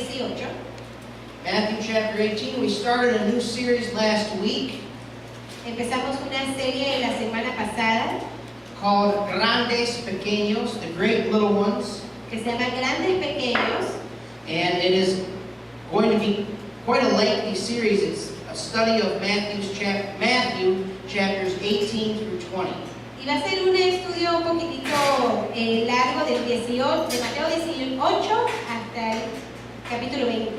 18. Matthew chapter 18, we started a new series last week Empezamos una serie la semana pasada called Grandes Pequeños, the Great Little Ones. que se llama Grandes Pequeños, And it is going to be quite a lengthy series. It's a study of Matthew chapters 18 through 20. y va a ser un estudio un poquitito largo de Mateo 18 hasta el capítulo 20.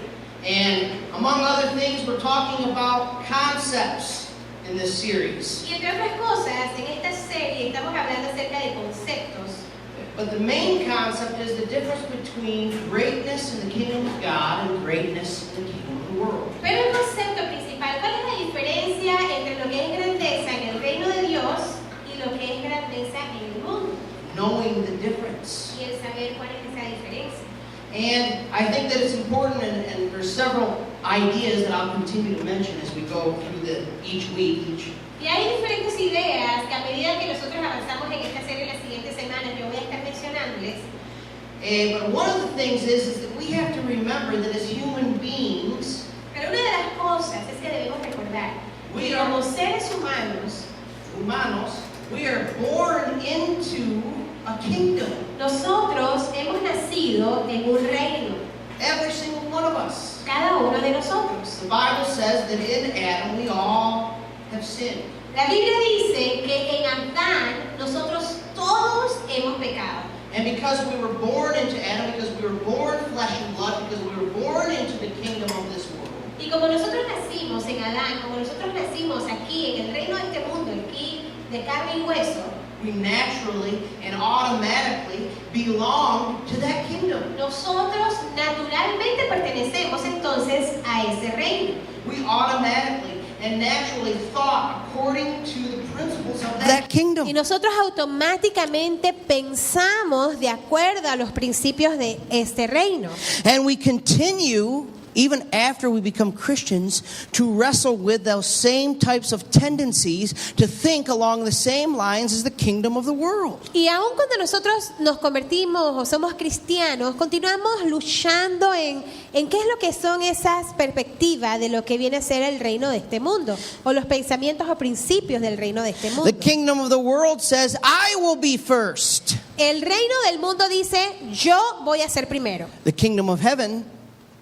And among other things, we're talking about concepts in this series. Y entre otras cosas, en esta serie estamos hablando acerca de conceptos. But the main concept is the difference between greatness in the kingdom of God and greatness in the kingdom of the world. Pero el concepto principal, ¿cuál es la diferencia entre lo que es grandeza en el reino de Dios y lo que es grandeza en el mundo? Knowing the difference. Y el saber cuál es esa diferencia. And I think that it's important, and there's several ideas that I'll continue to mention as we go through each week. Y hay diferentes ideas que a medida que nosotros avanzamos en esta serie las siguientes semanas, yo voy a estar mencionándoles. But one of the things is that we have to remember that as human beings, Pero una de las cosas es que debemos recordar que como seres humanos, we are born into a kingdom. nosotros hemos nacido en un reino, Every single one of us. cada uno de nosotros. The Bible says that in Adam we all have sinned. La Biblia dice que en Adán nosotros todos hemos pecado. And because we were born into Adam, because we were born flesh and blood, because we were born into the kingdom of this world, Y como nosotros nacimos en Adán, como nosotros nacimos aquí en el reino de este mundo, aquí de carne y hueso, we naturally and automatically belong to that kingdom. nosotros naturalmente pertenecemos entonces a ese reino. We automatically and naturally thought according to the principles of that kingdom. Y nosotros automáticamente pensamos de acuerdo a los principios de este reino. And we continue, even after we become Christians, to wrestle with those same types of tendencies to think along the same lines as the kingdom of the world. Y aun cuando nosotros nos convertimos o somos cristianos, continuamos luchando en qué es lo que son esas perspectivas de lo que viene a ser el reino de este mundo, o los pensamientos o principios del reino de este mundo. The kingdom of the world says, I will be first. El reino del mundo dice, yo voy a ser primero. The kingdom of heaven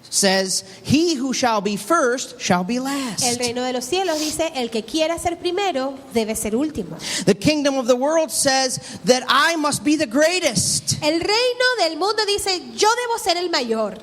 says, he who shall be first shall be last. El reino de los cielos dice, el que quiera ser primero debe ser último. The kingdom of the world says that I must be the greatest. El reino del mundo dice, yo debo ser el mayor.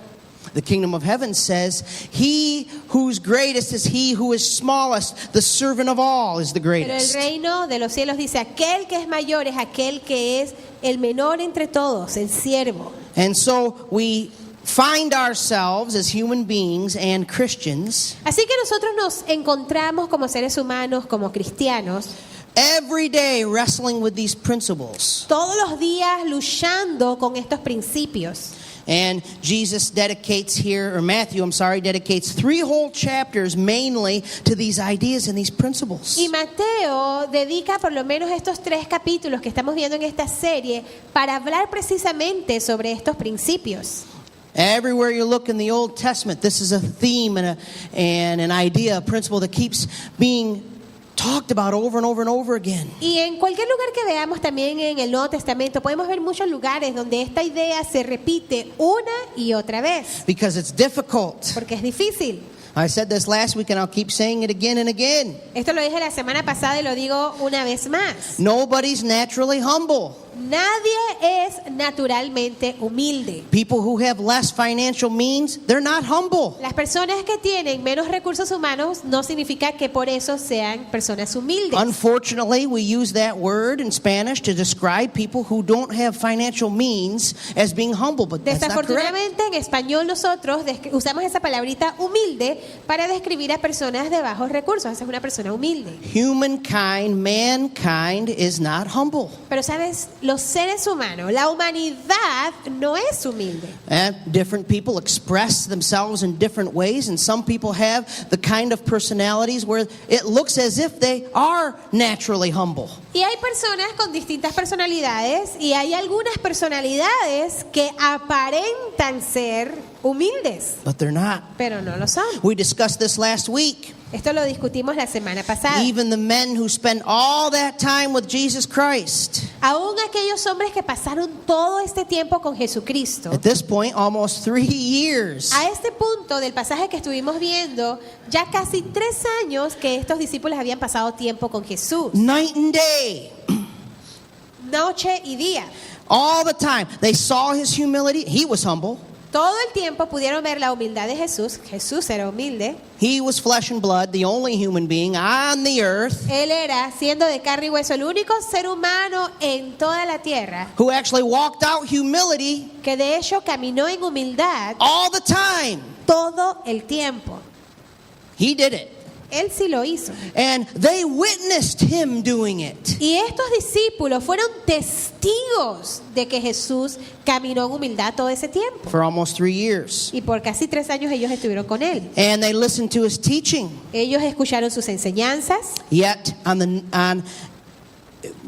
The kingdom of heaven says, he whose greatest is he who is smallest, the servant of all is the Pero el greatest. reino de los cielos dice, aquel que es mayor es aquel que es el menor entre todos, el siervo. And so we find ourselves as human beings and Christians Así que nosotros nos encontramos como seres humanos, como cristianos, every day wrestling with these principles. todos los días luchando con estos principios. And Jesus dedicates dedicates 3 whole chapters mainly to these ideas and these principles. Y Mateo dedica por lo menos estos 3 capítulos que estamos viendo en esta serie para hablar precisamente sobre estos principios. Everywhere you look in the Old Testament, this is a theme and an idea, a principle that keeps being talked about over and over and over again. Y en cualquier lugar que veamos también en el Nuevo Testamento, podemos ver muchos lugares donde esta idea se repite una y otra vez, Because it's difficult. porque es difícil. I said this last week and I'll keep saying it again and again. Esto lo dije la semana pasada y lo digo una vez más. Nobody's naturally humble. Nadie es naturalmente humilde. People who have less financial means, they're not humble. Las personas que tienen menos recursos humanos no significa que por eso sean personas humildes. Unfortunately, we use that word in Spanish to describe people who don't have financial means as being humble, but that's not correct. Desafortunadamente en español nosotros usamos esa palabrita humilde para describir a personas de bajos recursos. Esa es una persona humilde. Mankind is not humble. Pero ¿sabes? los seres humanos, la humanidad no es humilde. And different people express themselves in different ways, and some people have the kind of personalities where it looks as if they are naturally humble. Y hay personas con distintas personalidades y hay algunas personalidades que aparentan ser humildes, But they're not. pero no lo son. We discussed this last week. Esto lo discutimos la semana pasada. Even the men who spend all that time with Jesus Christ, Aún aquellos hombres que pasaron todo este tiempo con Jesucristo, at this point, almost 3 years, a este punto del pasaje que estuvimos viendo, ya casi 3 años que estos discípulos habían pasado tiempo con Jesús, night and day, noche y día. all the time. They saw his humility. He was humble. Todo el tiempo pudieron ver la humildad de Jesús. Jesús era humilde. He was flesh and blood, the only human being on the earth Él era, siendo de carne y hueso, el único ser humano en toda la tierra who actually walked out humility que de hecho caminó en humildad all the time. todo el tiempo. He did it. Él sí lo hizo. And they witnessed him doing it. Y estos discípulos fueron testigos de que Jesús caminó en humildad todo ese tiempo. For almost 3 years. Y por casi 3 años ellos estuvieron con Él. And they listened to his teaching. Ellos escucharon sus enseñanzas. Yet,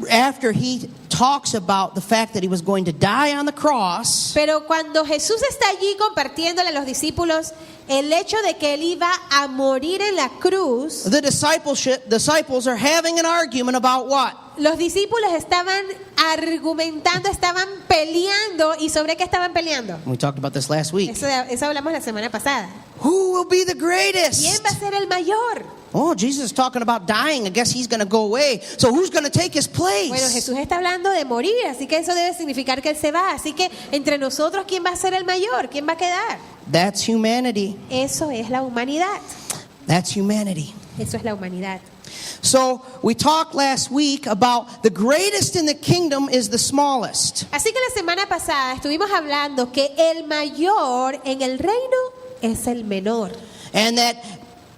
after he talks about the fact that he was going to die on the cross, Pero cuando Jesús está allí compartiéndole a los discípulos el hecho de que Él iba a morir en la cruz, the disciples are having an argument about what? los discípulos estaban argumentando, estaban peleando. ¿Y sobre qué estaban peleando? We talked about this last week. Eso hablamos la semana pasada. Who will be the ¿Quién greatest? va a ser el mayor? Oh, Jesus is talking about dying. I guess he's going to go away. So who's going to take his Bueno, place? Jesús está hablando de morir, así que eso debe significar que Él se va. Así que entre nosotros, ¿quién va a ser el mayor? ¿Quién va a quedar? That's humanity. Eso es la humanidad. That's humanity. Eso es la humanidad. So we talked last week about the greatest in the kingdom is the smallest. Así que la semana pasada estuvimos hablando que el mayor en el reino es el menor. And that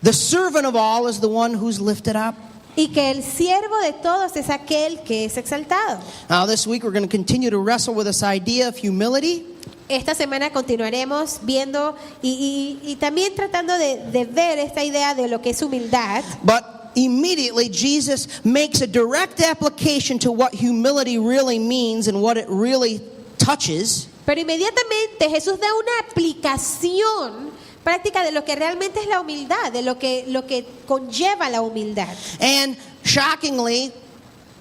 the servant of all is the one who's lifted up. Y que el siervo de todos es aquel que es exaltado. Now this week we're going to continue to wrestle with this idea of humility. Esta semana continuaremos viendo y también tratando de ver esta idea de lo que es humildad. But immediately Jesus makes a direct application to what humility really means and what it really touches. Pero inmediatamente Jesús da una aplicación práctica de lo que realmente es la humildad, de lo que conlleva la humildad. And shockingly,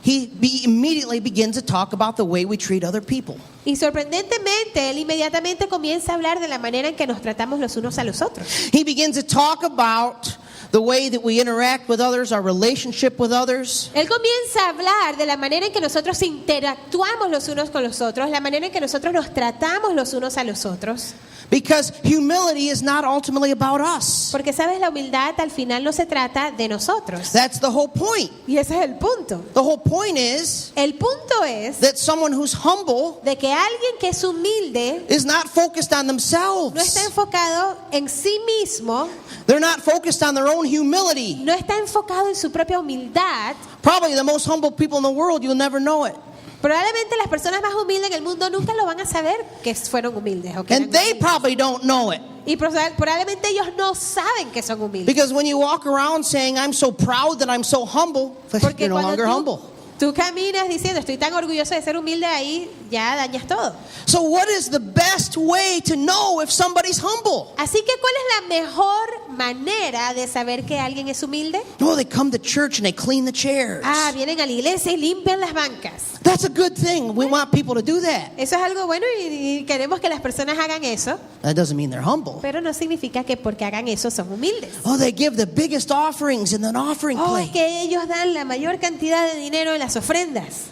he immediately begins to talk about the way we treat other people. Y sorprendentemente, él inmediatamente comienza a hablar de la manera en que nos tratamos los unos a los otros. He begins to talk about the way that we interact with others, our relationship with others. Él comienza a hablar de la manera en que nosotros interactuamos los unos con los otros, la manera en que nosotros nos tratamos los unos a los otros. Because humility is not ultimately about us. Porque, ¿sabes? La humildad al final no se trata de nosotros. That's the whole point. Y ese es el punto. The whole point is El punto es that someone who's humble de que alguien que es humilde is not focused on no está themselves. enfocado en sí mismo, They're not focused on their own humility. no está enfocado en su propia humildad. Probably the most humble people in the world, you'll never know it. Probablemente las personas más humildes en el mundo nunca lo van a saber que fueron humildes. O que And eran they humildes. probably don't know it. Y probablemente ellos no saben que son humildes. Because when you walk around saying, I'm so proud that I'm so humble, Porque you're no cuando longer humble. tú caminas diciendo estoy tan orgulloso de ser humilde, ahí ya dañas todo. So what is the best way to know if somebody's humble? Así que ¿cuál es la mejor manera de saber que alguien es humilde? Oh, they come to church and they clean the chairs. Vienen a la iglesia y limpian las bancas. That's a good thing. We want people to do that. Eso es algo bueno y queremos que las personas hagan eso, That doesn't mean they're humble. pero no significa que porque hagan eso son humildes. Oh, they give the biggest offerings in an offering Es plate. que ellos dan la mayor cantidad de dinero en las ofrendas.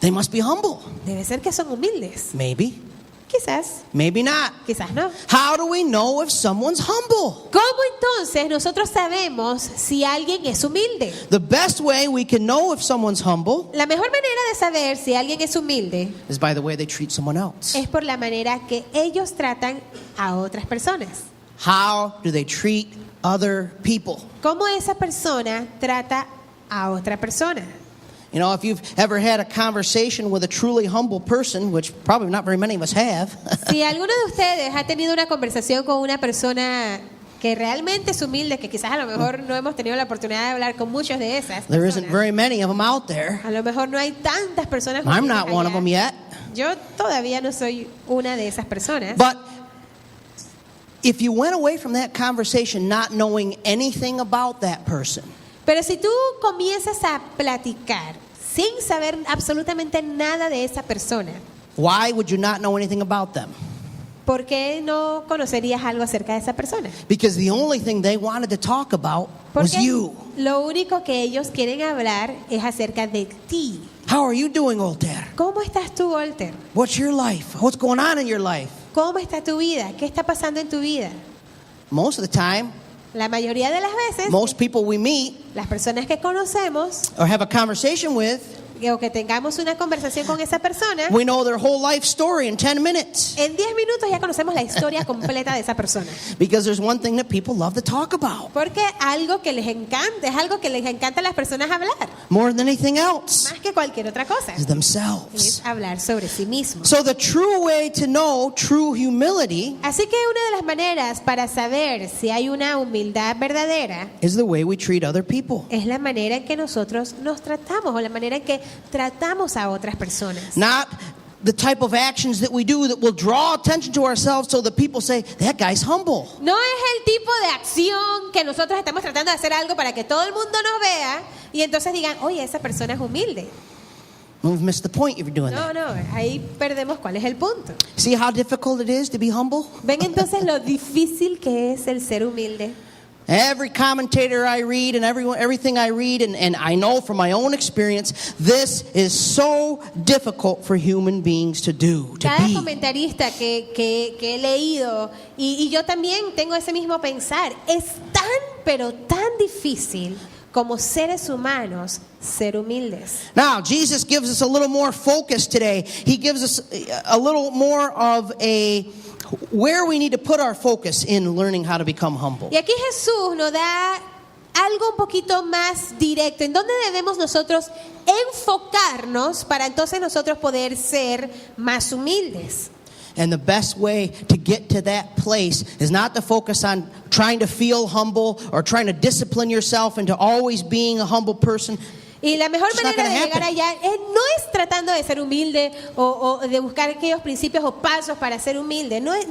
They must be humble. Debe ser que son humildes. Maybe. Quizás, Maybe not. quizás no. How do we know if someone's humble? ¿Cómo entonces nosotros sabemos si alguien es humilde? The best way we can know if someone's humble La mejor manera de saber si alguien es humilde is by the way they treat someone else. es por la manera que ellos tratan a otras personas. How do they treat other people? ¿Cómo esa persona trata a otra persona? You know, if you've ever had a conversation with a truly humble person, which probably not very many of us have, Si alguno de ustedes ha tenido una conversación con una persona que realmente es humilde, que quizás a lo mejor no hemos tenido la oportunidad de hablar con muchos de esas there isn't personas. very many of them out there. A lo mejor no hay tantas personas I'm humildes not one of allá. them yet. Yo todavía no soy una de esas personas. But if you went away from that conversation not knowing anything about that person, Pero si tú comienzas a platicar sin saber absolutamente nada de esa persona, why would you not know anything about them? ¿por qué no conocerías algo acerca de esa persona? Because the only thing they wanted to talk about was Porque you. lo único que ellos quieren hablar es acerca de ti. How are you doing, Voltaire? ¿Cómo estás tú, Walter? What's your life? What's going on in your life? ¿Cómo está tu vida? ¿Qué está pasando en tu vida? Most of the time, La mayoría de las veces, most people we meet las personas que conocemos or have a conversation with, o que tengamos una conversación con esa persona, we know their whole life story in 10 minutes. en 10 minutos ya conocemos la historia completa de esa persona. Because there's one thing that people love to talk about Porque algo que les encanta, es algo que les encanta a las personas hablar, more than anything else más que cualquier otra cosa, is themselves. es hablar sobre sí mismos. So the true way to know true humility Así que una de las maneras para saber si hay una humildad verdadera is the way we treat other people. es la manera en que nosotros nos tratamos o la manera en que tratamos a otras personas. Not the type of actions that we do that will draw attention to ourselves so that people say, that guy's humble. No es el tipo de acción que nosotros estamos tratando de hacer algo para que todo el mundo nos vea y entonces digan, oye, esa persona es humilde. We've missed the point if you're doing No, that. no, ahí perdemos cuál es el punto. See how difficult it is to be humble? ¿Ven entonces lo difícil que es el ser humilde? Every commentator I read and everything I read, and I know from my own experience, this is so difficult for human beings to do, to Cada be. comentarista que he leído, y yo también tengo ese mismo pensar, es tan, pero tan difícil como seres humanos ser humildes. Now, Jesus gives us a little more focus today. He gives us a little more of where we need to put our focus in learning how to become humble. Y aquí Jesús nos da algo un poquito más directo, en donde debemos nosotros enfocarnos para entonces nosotros poder ser más humildes. And the best way to get to that place is not to focus on trying to feel humble or trying to discipline yourself into always being a humble person. Y la mejor It's not manera de gonna llegar happen. allá no es tratando de ser humilde o de buscar aquellos principios o pasos para ser humilde. No es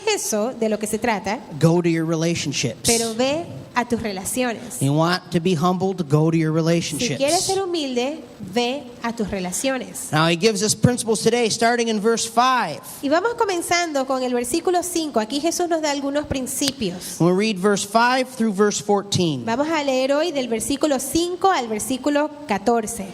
eso de lo que se trata, Go to your relationships. pero ve a tus relaciones. You want to be humbled, go to your Si relationships. quieres ser humilde, ve a tus relaciones. Now he gives us principles today starting in verse 5. Y vamos comenzando con el versículo 5. Aquí Jesús nos da algunos principios. We'll read verse 5 through verse 14. Vamos a leer hoy del versículo 5 al versículo 14.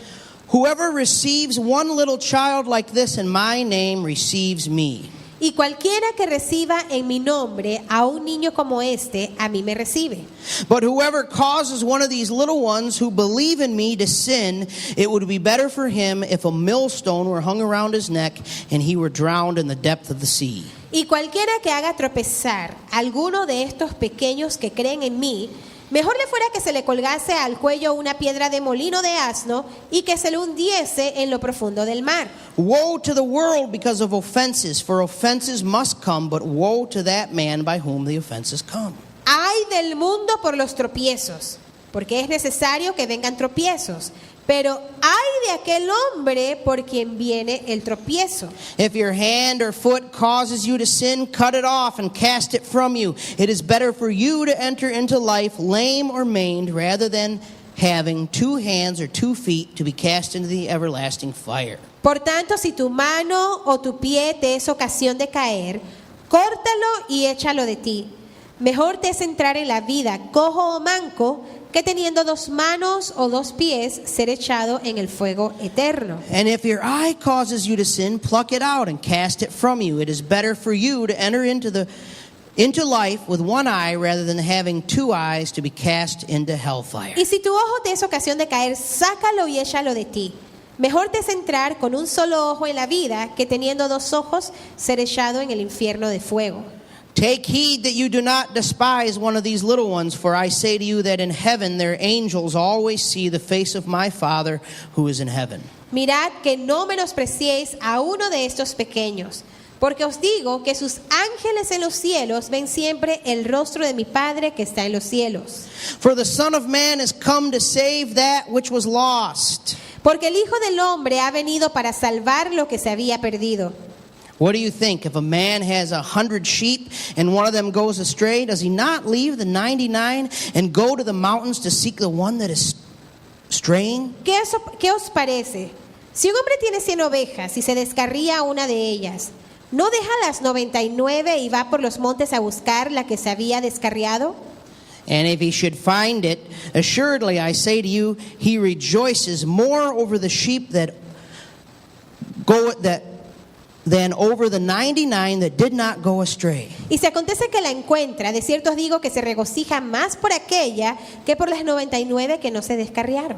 Whoever receives one little child like this in my name receives me. Y cualquiera que reciba en mi nombre a un niño como este, a mí me recibe. But whoever causes one of these little ones who believe in me to sin, it would be better for him if a millstone were hung around his neck and he were drowned in the depth of the sea. Y cualquiera que haga tropezar a alguno de estos pequeños que creen en mí, mejor le fuera que se le colgase al cuello una piedra de molino de asno y que se le hundiese en lo profundo del mar. Woe to the world because of offenses, for offenses must come, but woe to that man by whom the offenses come. Ay del mundo por los tropiezos, porque es necesario que vengan tropiezos. Pero ay de aquel hombre por quien viene el tropiezo. If your hand or foot causes you to sin, cut it off and cast it from you. It is better for you to enter into life lame or maimed rather than having 2 hands or 2 feet to be cast into the everlasting fire. Por tanto, si tu mano o tu pie te es ocasión de caer, córtalo y échalo de ti. Mejor te es entrar en la vida cojo o manco que teniendo 2 manos o 2 pies ser echado en el fuego eterno. And if your eye causes you to sin, pluck it out and cast it from you. It is better for you to enter into life with 1 eye rather than having 2 eyes to be cast into hellfire. Y si tu ojo te es ocasión de caer, sácalo y échalo de ti. Mejor te es entrar con un solo ojo en la vida que teniendo 2 ojos ser echado en el infierno de fuego. Take heed that you do not despise one of these little ones, for I say to you that in heaven their angels always see the face of my Father who is in heaven. Mirad que no menospreciéis a uno de estos pequeños, porque os digo que sus ángeles en los cielos ven siempre el rostro de mi Padre que está en los cielos. For the Son of Man is come to save that which was lost. Porque el Hijo del Hombre ha venido para salvar lo que se había perdido. What do you think? If a man has 100 sheep and one of them goes astray, does he not leave the 99 and go to the mountains to seek the one that is straying? ¿Qué os parece? Si un hombre tiene 100 ovejas y se descarría una de ellas, ¿no deja las 99 y va por los montes a buscar la que se había descarriado? And if he should find it, assuredly I say to you, he rejoices more over the sheep than over the 99 that did not go astray. Y si acontece que la encuentra, de cierto os digo que se regocija más por aquella que por las 99 que no se descarriaron.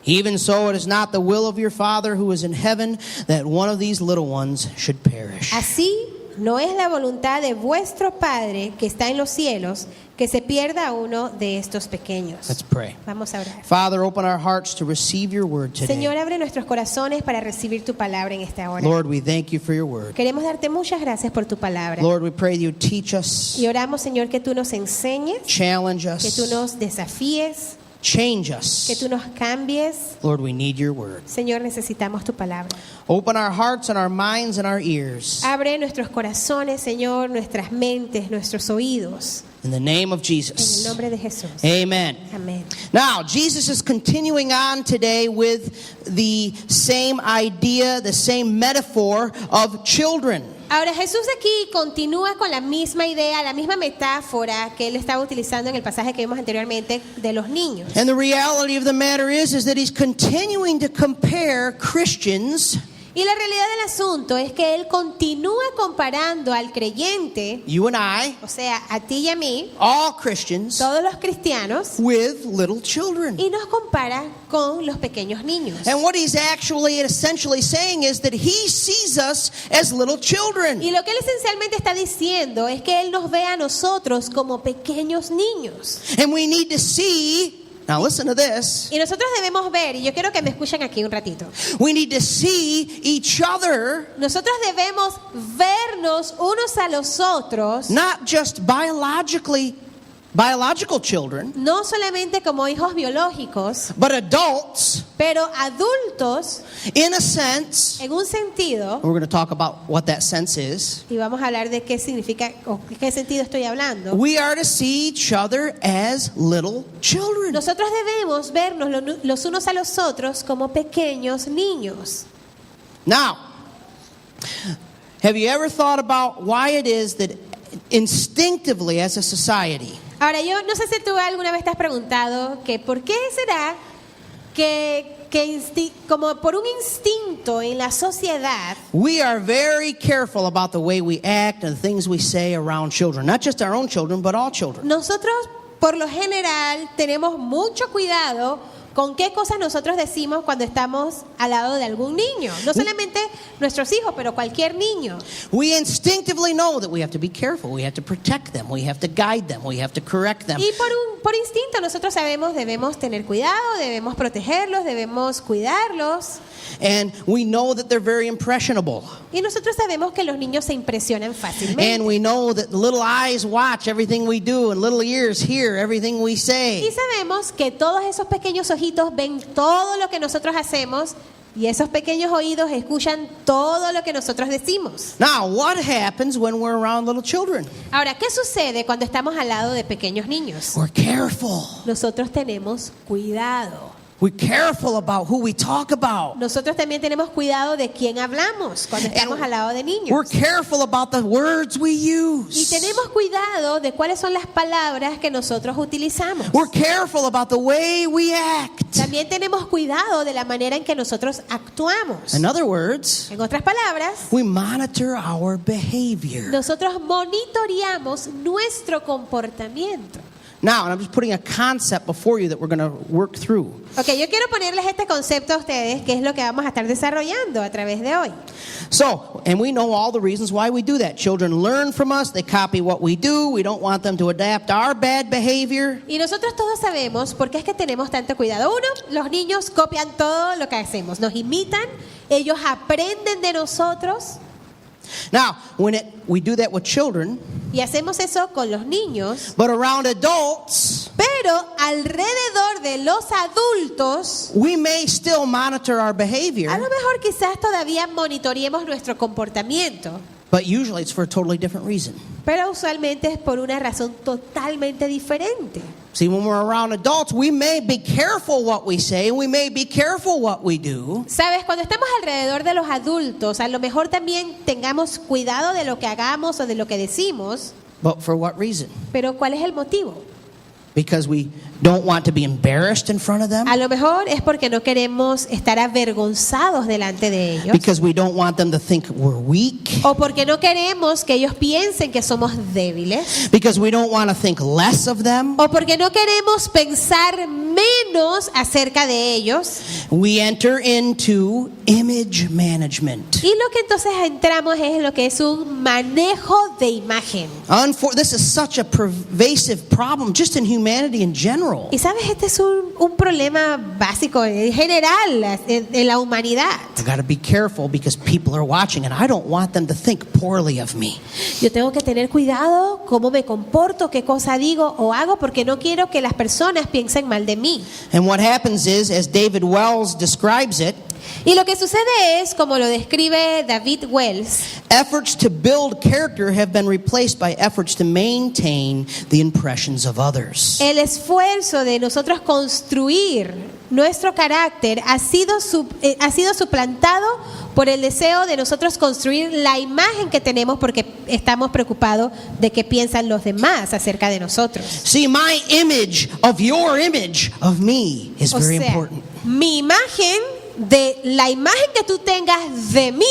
Even so, it is not the will of your Father who is in heaven that one of these little ones should perish. Así no es la voluntad de vuestro Padre que está en los cielos que se pierda uno de estos pequeños. Let's pray. Vamos a orar. Father, open our hearts to receive your word today. Señor, abre nuestros corazones para recibir tu palabra en esta hora. Lord, we thank you for your word. Queremos darte muchas gracias por tu palabra. Lord, we pray that you teach us, Y oramos, Señor, que tú nos enseñes, challenge que tú us, nos desafíes, change que tú us. nos cambies. Lord, we need your word. Señor, necesitamos tu palabra. Open our hearts and our minds and our ears. Abre nuestros corazones, Señor, nuestras mentes, nuestros oídos. In the name of En el Jesus. nombre de Jesús. Amen. Amén. Now, Jesus is continuing on today with the same idea, the same metaphor of children. Ahora Jesús aquí continúa con la misma idea, la misma metáfora que él estaba utilizando en el pasaje que vimos anteriormente de los niños. And the reality of the matter is that he's continuing to compare Christians, Y la realidad del asunto es que él continúa comparando al creyente, you and I, o sea, a ti y a mí, all Christians, todos los cristianos, with little children. y nos compara con los pequeños niños. And what he's actually essentially saying is that he sees us as little children. Y lo que él esencialmente está diciendo es que él nos ve a nosotros como pequeños niños. And we need to see, now listen to this, Y nosotros debemos ver, y yo quiero que me escuchen aquí un ratito, we need to see each other nosotros debemos vernos unos a los otros, not just biological children, no solamente como hijos biológicos, but adults pero adultos in a sense. en un sentido, We're going to talk about what that sense is. y vamos a hablar de qué significa o qué sentido estoy hablando. We are to see each other as little children. Nosotros debemos vernos los unos a los otros como pequeños niños. Now, have you ever thought about why it is that instinctively as a society, Ahora, yo no sé si tú alguna vez te has preguntado que por qué será que como por un instinto en la sociedad, we are very careful about the way we act and things we say around children, not just our own children, but all children. nosotros por lo general tenemos mucho cuidado con qué cosas nosotros decimos cuando estamos al lado de algún niño. No solamente nuestros hijos, pero cualquier niño. We instinctively know that we have to be careful, we have to protect them, we have to guide them, we have to correct them. Y por instinto nosotros sabemos, debemos tener cuidado, debemos protegerlos, debemos cuidarlos. And we know that they're very impressionable. Y nosotros sabemos que los niños se impresionan fácilmente. And we know that little eyes watch everything we do and little ears hear everything we Y say. sabemos que todos esos pequeños ojitos ven todo lo que nosotros hacemos y esos pequeños oídos escuchan todo lo que nosotros decimos. Now, what happens when we're around little children? Ahora, ¿qué sucede cuando estamos al lado de pequeños niños? We're careful. Nosotros tenemos cuidado. We're careful about who we talk about. Nosotros también tenemos cuidado de quién hablamos cuando estamos al lado de niños. We're careful about the words we Y use. tenemos cuidado de cuáles son las palabras que nosotros utilizamos. We're careful about the way we act. También tenemos cuidado de la manera en que nosotros actuamos. In other words, En otras palabras, we monitor our behavior. nosotros monitoreamos nuestro comportamiento. Now, and I'm just putting a concept before you that we're going to work through. Ok, yo quiero ponerles este concepto a ustedes, que es lo que vamos a estar desarrollando a través de hoy. So, and we know all the reasons why we do that. Children learn from us, they copy what we do. We don't want them to adapt our bad behavior. Y nosotros todos sabemos por qué es que tenemos tanto cuidado. Uno, los niños copian todo lo que hacemos, nos imitan, ellos aprenden de nosotros. Now, we do that with children, Y hacemos eso con los niños, but around adults, pero alrededor de los adultos, we may still monitor our behavior, a lo mejor quizás todavía monitoreemos nuestro comportamiento, but usually it's for a totally different reason. pero usualmente es por una razón totalmente diferente. See, when we're around adults, we may be careful what we say, and we may be careful what we do. Sabes, cuando estamos alrededor de los adultos, a lo mejor también tengamos cuidado de lo que hagamos o de lo que decimos, But for what reason? pero ¿cuál es el motivo? Because we don't want to be embarrassed in front of them? A lo mejor es porque no queremos estar avergonzados delante de ellos, Because we don't want them to think we're weak? o porque no queremos que ellos piensen que somos débiles, Because we don't want to think less of them? o porque no queremos pensar menos acerca de ellos. We enter into image management. Y lo que entonces entramos es lo que es un manejo de imagen. This is such a pervasive problem just in humanity in general. Y sabes, este es un problema básico en general en la humanidad. I got to be careful because people are watching and I don't want them to think poorly of me. Yo tengo que tener cuidado cómo me comporto, qué cosa digo o hago, porque no quiero que las personas piensen mal de mí. And what happens is, as David Wells describes it, Y lo que sucede es, como lo describe David Wells, efforts to build character have been replaced by efforts to maintain the impressions of others. el esfuerzo de nosotros construir nuestro carácter ha sido suplantado por el deseo de nosotros construir la imagen que tenemos, porque estamos preocupados de qué piensan los demás acerca de nosotros. See, my image of your image of me is O very sea, important. mi imagen de la imagen que tú tengas de mí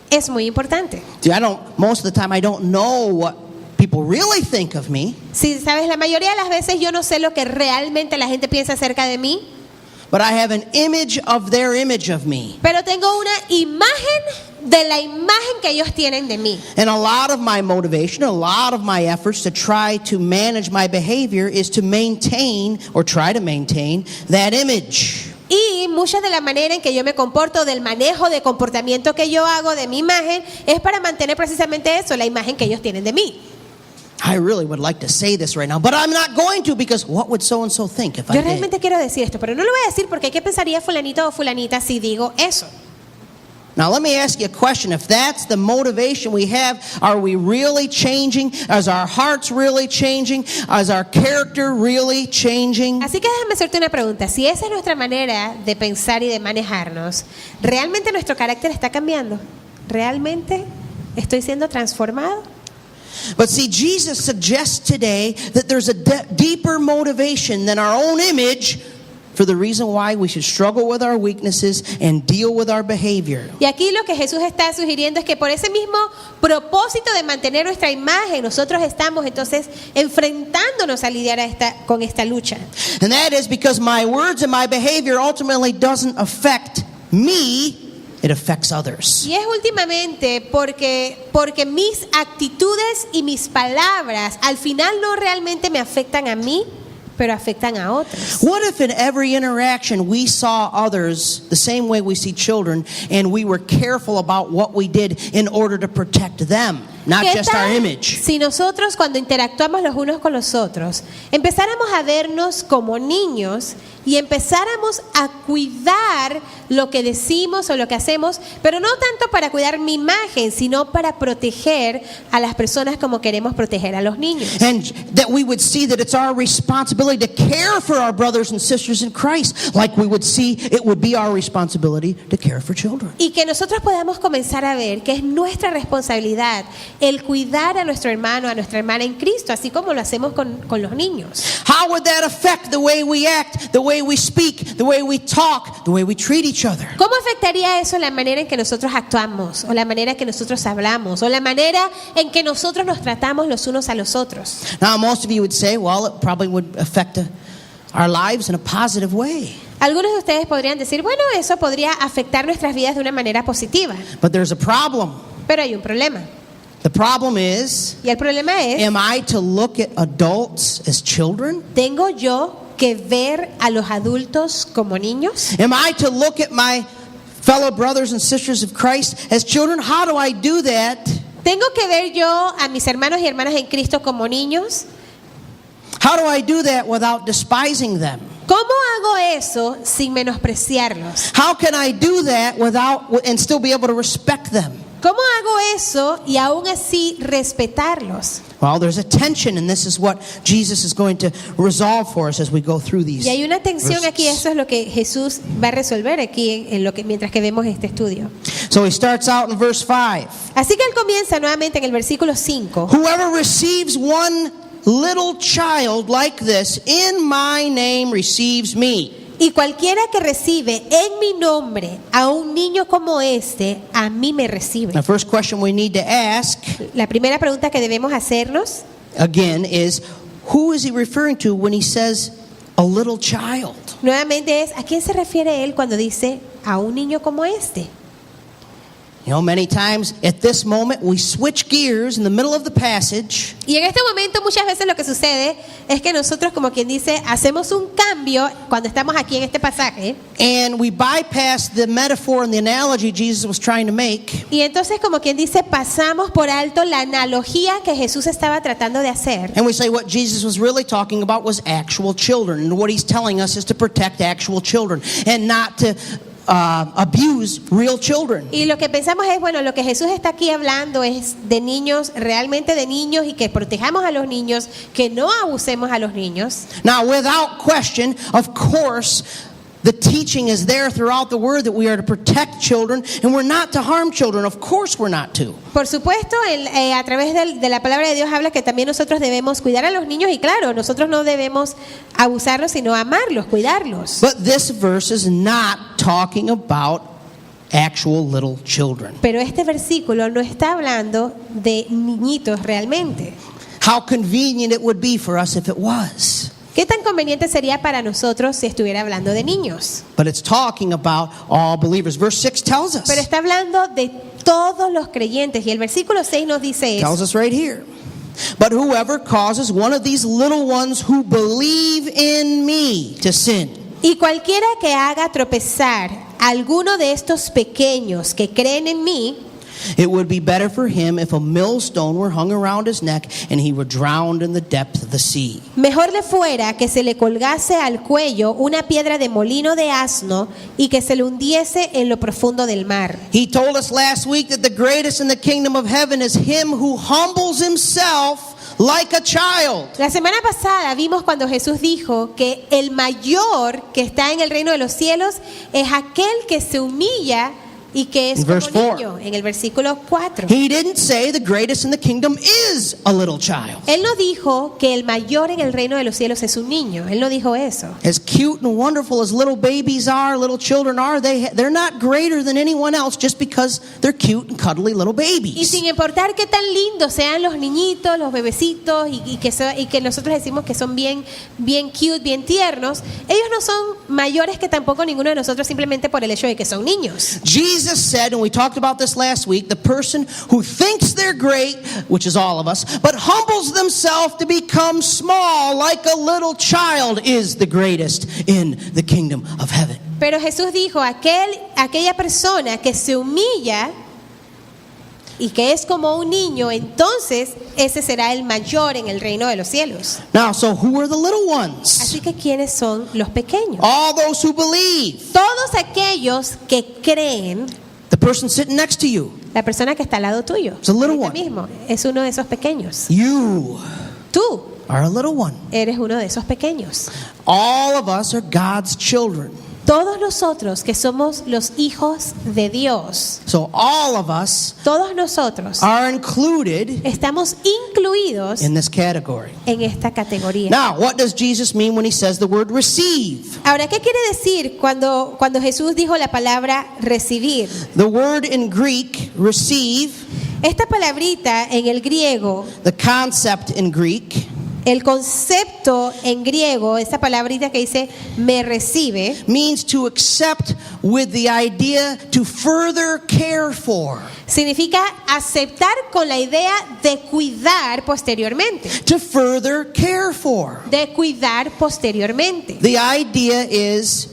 es muy importante. See, most of the time I don't know what people really think of me, Si sabes, la mayoría de las veces yo no sé lo que realmente la gente piensa acerca de mí, but I have an image of their image of me. pero tengo una imagen de la imagen que ellos tienen de mí. And a lot of my motivation, a lot of my efforts to try to manage my behavior is to maintain or try to maintain that image. Y mucha de la manera en que yo me comporto, del manejo de comportamiento que yo hago de mi imagen, es para mantener precisamente eso, la imagen que ellos tienen de mí. I really would like to say this right now, but I'm not going to because what would so and so think if I Yo did? realmente quiero decir esto, pero no lo voy a decir porque ¿qué pensaría fulanito o fulanita si digo eso? Now let me ask you a question. If that's the motivation we have, are we really changing? Is our hearts really changing? Is our character really changing? Así que déjame hacerte una pregunta. Si esa es nuestra manera de pensar y de manejarnos, ¿realmente nuestro carácter está cambiando? ¿Realmente estoy siendo transformado? But see, Jesus suggests today that there's a deeper motivation than our own image for the reason why we should struggle with our weaknesses and deal with our behavior. Y aquí lo que Jesús está sugiriendo es que por ese mismo propósito de mantener nuestra imagen, nosotros estamos entonces enfrentándonos a lidiar con esta lucha. And that is because my words and my behavior ultimately doesn't affect me, it affects others. Y es últimamente porque mis actitudes y mis palabras al final no realmente me afectan a mí, pero afectan a otros. What if in every interaction we saw others the same way we see children and we were careful about what we did in order to protect them, not ¿Qué just our tal image? si nosotros, cuando interactuamos los unos con los otros, empezáramos a vernos como niños y empezáramos a cuidar lo que decimos o lo que hacemos, pero no tanto para cuidar mi imagen, sino para proteger a las personas como queremos proteger a los niños? And that we would see that it's our responsibility to care for our brothers and sisters in Christ, like we would see it would be our responsibility to care for children. Y que nosotros podamos comenzar a ver que es nuestra responsabilidad el cuidar a nuestro hermano, a nuestra hermana en Cristo, así como lo hacemos con los niños. How would that affect the way we act, the way we speak, the way we talk, the way we treat each other? ¿Cómo afectaría eso la manera en que nosotros actuamos, o la manera en que nosotros hablamos, o la manera en que nosotros nos tratamos los unos a los otros? Now, most of you would say, well, it probably would affect our lives in a positive way. Algunos de ustedes podrían decir, bueno, eso podría afectar nuestras vidas de una manera positiva. But there's a problem. Pero hay un problema. The problem is, Y el problema es, am I to look at adults as children? ¿tengo yo que ver a los adultos como niños? Am I to look at my fellow brothers and sisters of Christ as children? How do I do that? ¿Tengo que ver yo a mis hermanos y hermanas en Cristo como niños? How do I do that without despising them? ¿Cómo hago eso sin menospreciarlos? How can I do that and still be able to respect them? ¿Cómo hago eso y aún así respetarlos? Well, there's a tension, and this is what Jesus is going to resolve for us as we go through these Y hay una tensión aquí, verses. eso es lo que Jesús va a resolver aquí mientras que vemos este estudio. So he starts out in verse 5. Así que él comienza nuevamente en el versículo 5. Whoever receives one little child like this in my name receives me. Y cualquiera que recibe en mi nombre a un niño como este, a mí me recibe. The first question we need to ask La primera pregunta que debemos hacernos again is, who is he referring to when he says a little child? nuevamente es, ¿a quién se refiere él cuando dice a un niño como este? You know, many times at this moment we switch gears in the middle of the passage. Y en este momento muchas veces lo que sucede es que nosotros, como quien dice, hacemos un cambio cuando estamos aquí en este pasaje. And we bypass the metaphor and the analogy Jesus was trying to make. Y entonces, como quien dice, pasamos por alto la analogía que Jesús estaba tratando de hacer. And we say what Jesus was really talking about was actual children. And what he's telling us is to protect actual children and not to abuse real children. Y lo que pensamos es, bueno, lo que Jesús está aquí hablando es de niños, realmente de niños, y que protejamos a los niños, que no abusemos a los niños. Now, without question, of course, the teaching is there throughout the word that we are to protect children and we're not to harm children. Of course we're not to. Por supuesto, a través de la palabra de Dios habla que también nosotros debemos cuidar a los niños, y claro, nosotros no debemos abusarlos, sino amarlos, cuidarlos. But this verse is not talking about actual little children. Pero este versículo no está hablando de niñitos realmente. How convenient it would be for us if it was. ¿Qué tan conveniente sería para nosotros si estuviera hablando de niños? But it's talking about all believers. Verse 6 tells us. Pero está hablando de todos los creyentes, y el versículo 6 nos dice Tells eso. us right here. But whoever causes one of these little ones who believe in me to sin. Y cualquiera que haga tropezar a alguno de estos pequeños que creen en mí, It would be better for him if a millstone were hung around his neck and he were drowned in the depth of the sea. mejor le fuera que se le colgase al cuello una piedra de molino de asno y que se le hundiese en lo profundo del mar. He told us last week that the greatest in the kingdom of heaven is him who humbles himself like a child. La semana pasada vimos cuando Jesús dijo que el mayor que está en el reino de los cielos es aquel que se humilla y que es Verse como 4. niño, en el versículo 4. He didn't say the greatest in the kingdom is a little child. Él no dijo que el mayor en el reino de los cielos es un niño. Él no dijo eso. As cute and wonderful as little babies are, little children are, they're not greater than anyone else just because they're cute and cuddly little Y babies. sin importar qué tan lindos sean los niñitos, los bebecitos, y que nosotros decimos que son bien cute, bien tiernos, ellos no son mayores que tampoco ninguno de nosotros, simplemente por el hecho de que son niños. Jesus said, and we talked about this last week, the person who thinks they're great, which is all of us, but humbles themselves to become small like a little child is the greatest in the kingdom of heaven. Pero Jesús dijo, aquella persona que se humilla y que es como un niño, entonces ese será el mayor en el reino de los cielos. Now, so who are the little ones? Así que ¿quiénes son los pequeños? All those who believe. Todos aquellos que creen. The person sitting next to you. La persona que está al lado tuyo, It's a little ahorita one. mismo, es uno de esos pequeños. You Tú are a little one. eres uno de esos pequeños. All of us are God's children. Todos nosotros que somos los hijos de Dios, So all of us todos nosotros are included estamos incluidos in this category. en esta categoría. Now, what does Jesus mean when he says the word receive? Ahora, ¿qué quiere decir cuando Jesús dijo la palabra recibir? The word in Greek, receive, Esta palabrita en el griego, the concept in Greek, el concepto en griego, esa palabrita que dice me recibe, means to accept with the idea to further care for. significa aceptar con la idea de cuidar posteriormente. To further care for. De cuidar posteriormente. The idea is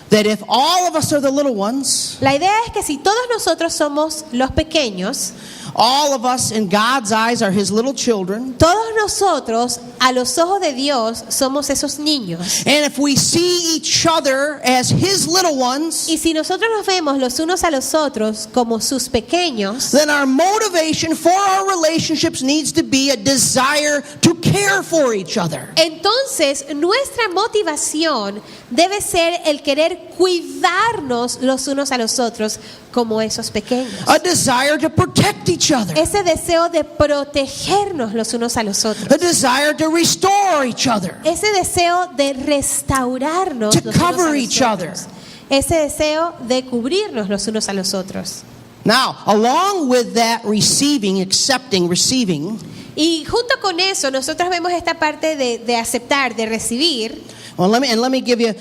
that if all of us are the little ones, La idea es que si todos nosotros somos los pequeños, all of us in God's eyes are his little children. todos nosotros a los ojos de Dios somos esos niños. And if we see each other as his little ones, Y si nosotros nos vemos los unos a los otros como sus pequeños, then our motivation for our relationships needs to be a desire to care for each other. entonces nuestra motivación debe ser el querer cuidarnos los unos a los otros como esos pequeños. A desire to protect each other. Ese deseo de protegernos los unos a los otros. A desire to restore each other. Ese deseo de restaurarnos To los unos a cover los each otros. Ese deseo de cubrirnos los unos a los otros. Now, along with that receiving, accepting, receiving, Y junto con eso nosotros vemos esta parte de aceptar, de recibir. well, let me give you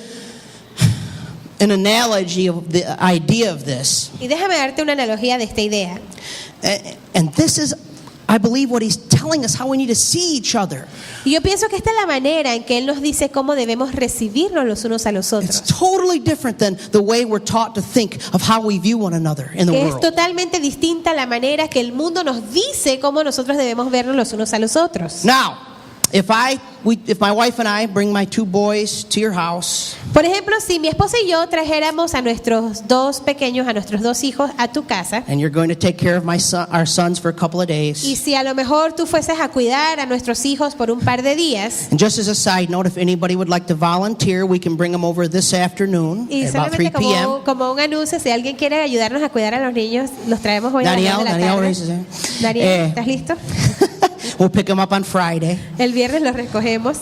an analogy of the idea of this. Y déjame darte una analogía de esta idea. And this is, I believe, what he's telling us how we need to see each other. Y yo pienso que esta es la manera en que Él nos dice cómo debemos recibirnos los unos a los It's otros. totally different than the way we're taught to think of how we view one another in the Que es world. totalmente distinta a la manera que el mundo nos dice cómo nosotros debemos vernos los unos a los otros. Now, if my wife and I bring my two boys to your house, Por ejemplo, si mi esposa y yo trajéramos a nuestros dos pequeños, a nuestros dos hijos a tu casa, and you're going to take care of our sons for a couple of y days, si a lo mejor tú fueses a cuidar a nuestros hijos por un par de días, and just as a side note, if anybody would like to volunteer, we can bring them over this afternoon y at about 3 solamente p.m. como un anuncio, si alguien quiere ayudarnos a cuidar a los niños, los traemos hoy a las 2 de la Daniel tarde. raises hand. Daniel, ¿estás listo? We'll pick them up on Friday. El viernes los recogemos.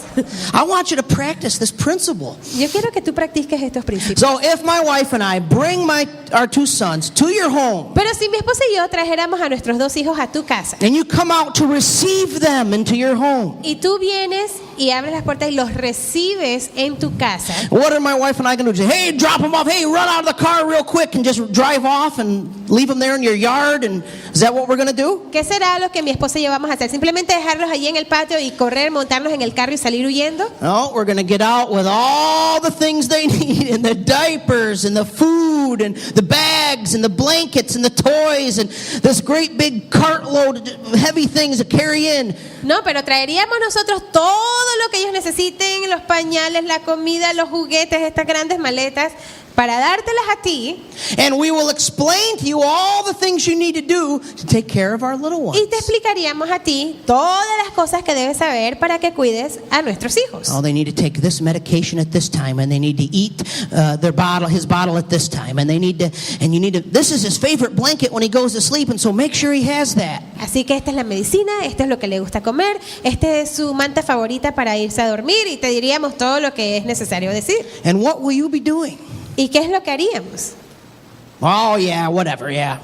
I want you to practice this principle. Yo quiero que tú practiques estos principios. So if my wife and I bring our two sons to your home, Pero si mi esposa y yo trajéramos a nuestros dos hijos a tu casa, and you come out to receive them into your home, y tú vienes y abres las puertas y los recibes en tu casa, what are my wife and I going to do? Say, hey, drop them off. Hey, run out of the car real quick and just drive off and leave them there in your yard. And is that what we're going to do? ¿qué será lo que mi esposa y yo vamos a hacer? ¿Simplemente dejarlos allí en el patio y correr, montarnos en el carro y salir huyendo? No, we're going to get out with all the things they need, and the diapers and the food and the bags and the blankets and the toys and this great big cartload of heavy things to carry in. No, pero traeríamos nosotros todo lo que ellos necesiten, los pañales, la comida, los juguetes, estas grandes maletas, para dártelas a ti, And we will explain to you all the things you need to do to take care of our little ones. y te explicaríamos a ti todas las cosas que debes saber para que cuides a nuestros hijos. Oh, they need to take this medication at this time, and they need to eat his bottle at this time, and this is his favorite blanket when he goes to sleep, and so make sure he has that. Así que esta es la medicina, esto es lo que le gusta comer, esta es su manta favorita para irse a dormir, y te diríamos todo lo que es necesario decir. And what will you be doing? ¿Y qué es lo que haríamos? Oh, yeah, whatever, yeah.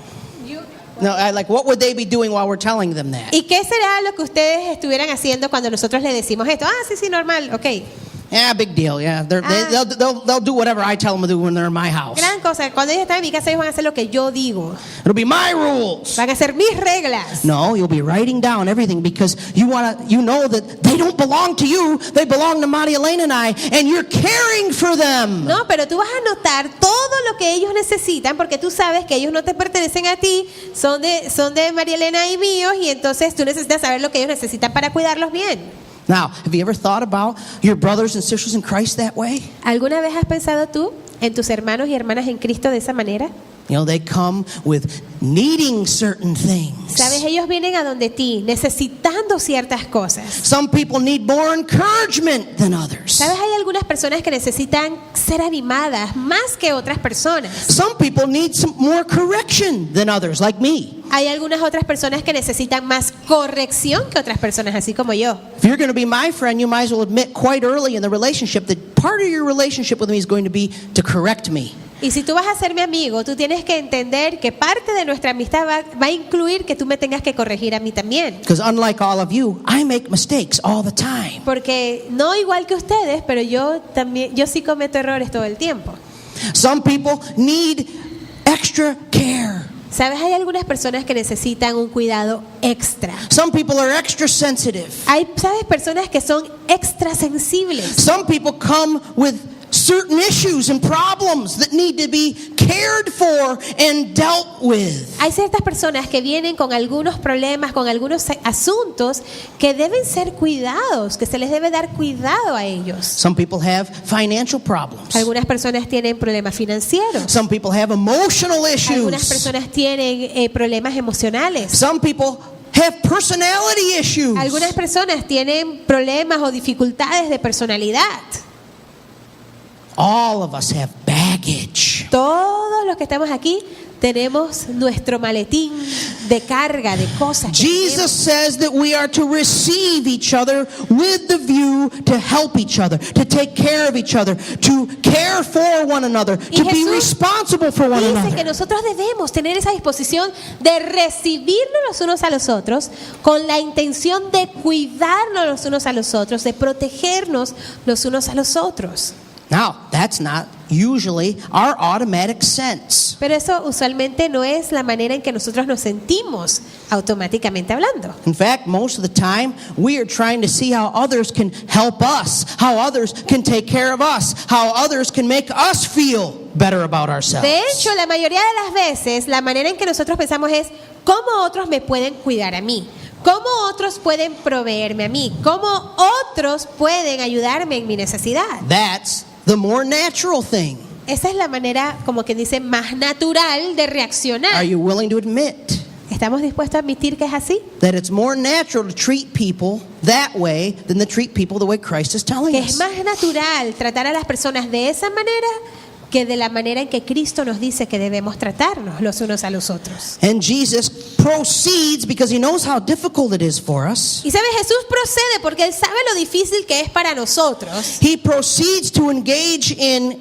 No, what would they be doing while we're telling them that? ¿Y qué será lo que ustedes estuvieran haciendo cuando nosotros les decimos esto? Ah, sí, normal, ok. Yeah, big deal, yeah. They'll do whatever I tell them to do when they're in my house. Gran cosa, cuando ellos están en mi casa ellos van a hacer lo que yo digo. It'll be my rules. Van a hacer mis reglas. No, you'll be writing down everything because you know that they don't belong to you. They belong to Maria Elena and I, and you're caring for them. No, pero tú vas a anotar todo lo que ellos necesitan porque tú sabes que ellos no te pertenecen a ti, son de María Elena y míos, y entonces tú necesitas saber lo que ellos necesitan para cuidarlos bien. Now, have you ever thought about your brothers and sisters in Christ that way? ¿Alguna vez has pensado tú en tus hermanos y hermanas en Cristo de esa manera? You know, they come with needing certain things. Sabes, ellos vienen a donde ti necesitando ciertas cosas. Some people need more encouragement than others. Sabes, hay algunas personas que necesitan ser animadas más que otras personas. Some people need some more correction than others, like me. Hay algunas otras personas que necesitan más corrección que otras personas, así como yo. If you're going to be my friend, you might as well admit quite early in the relationship that part of your relationship with me is going to be to correct me. Y si tú vas a ser mi amigo, tú tienes que entender que parte de nuestra amistad va a incluir que tú me tengas que corregir a mí también. Because unlike all of you, I make mistakes all the time. Porque no igual que ustedes, pero yo sí cometo errores todo el tiempo. Some people need extra care. Sabes, hay algunas personas que necesitan un cuidado extra. Some people are extra sensitive. Hay, sabes, personas que son extra sensibles. Some people come with certain issues and problems that need to be cared for and dealt with. Hay ciertas personas que vienen con algunos problemas, con algunos asuntos que deben ser cuidados, que se les debe dar cuidado a ellos. Some people have financial problems. Algunas personas tienen problemas financieros. Some people have emotional Algunas issues. personas tienen problemas emocionales. Some people have personality issues. Algunas personas tienen problemas o dificultades de personalidad. All of us have baggage. Todos los que estamos aquí tenemos nuestro maletín de carga, de cosas. Jesus says that we are to receive each other with the view to help each other, to take care of each other, to care for one another, to be responsible for one Dice que another. nosotros debemos tener esa disposición de recibirnos los unos a los otros con la intención de cuidarnos los unos a los otros, de protegernos los unos a los otros. Now, that's not usually our automatic sense. Pero eso usualmente no es la manera en que nosotros nos sentimos automáticamente hablando. In fact, most of the time, we are trying to see how others can help us, how others can take care of us, how others can make us feel better about ourselves. De hecho, la mayoría de las veces, la manera en que nosotros pensamos es cómo otros me pueden cuidar a mí, cómo otros pueden proveerme a mí, cómo otros pueden ayudarme en mi necesidad. That's the more natural thing. Esa es la manera, como que dice, más natural de Are reaccionar. you willing to admit ¿Estamos dispuestos a admitir que es así? that it's more natural to treat people that way than to treat people the way Christ is telling Que es us? más natural tratar a las personas de esa manera que de la manera en que Cristo nos dice que debemos tratarnos los unos a los otros. And Jesus proceeds because he knows how difficult it is for us. Y sabe, Jesús procede porque Él sabe lo difícil que es para nosotros. He proceeds to engage in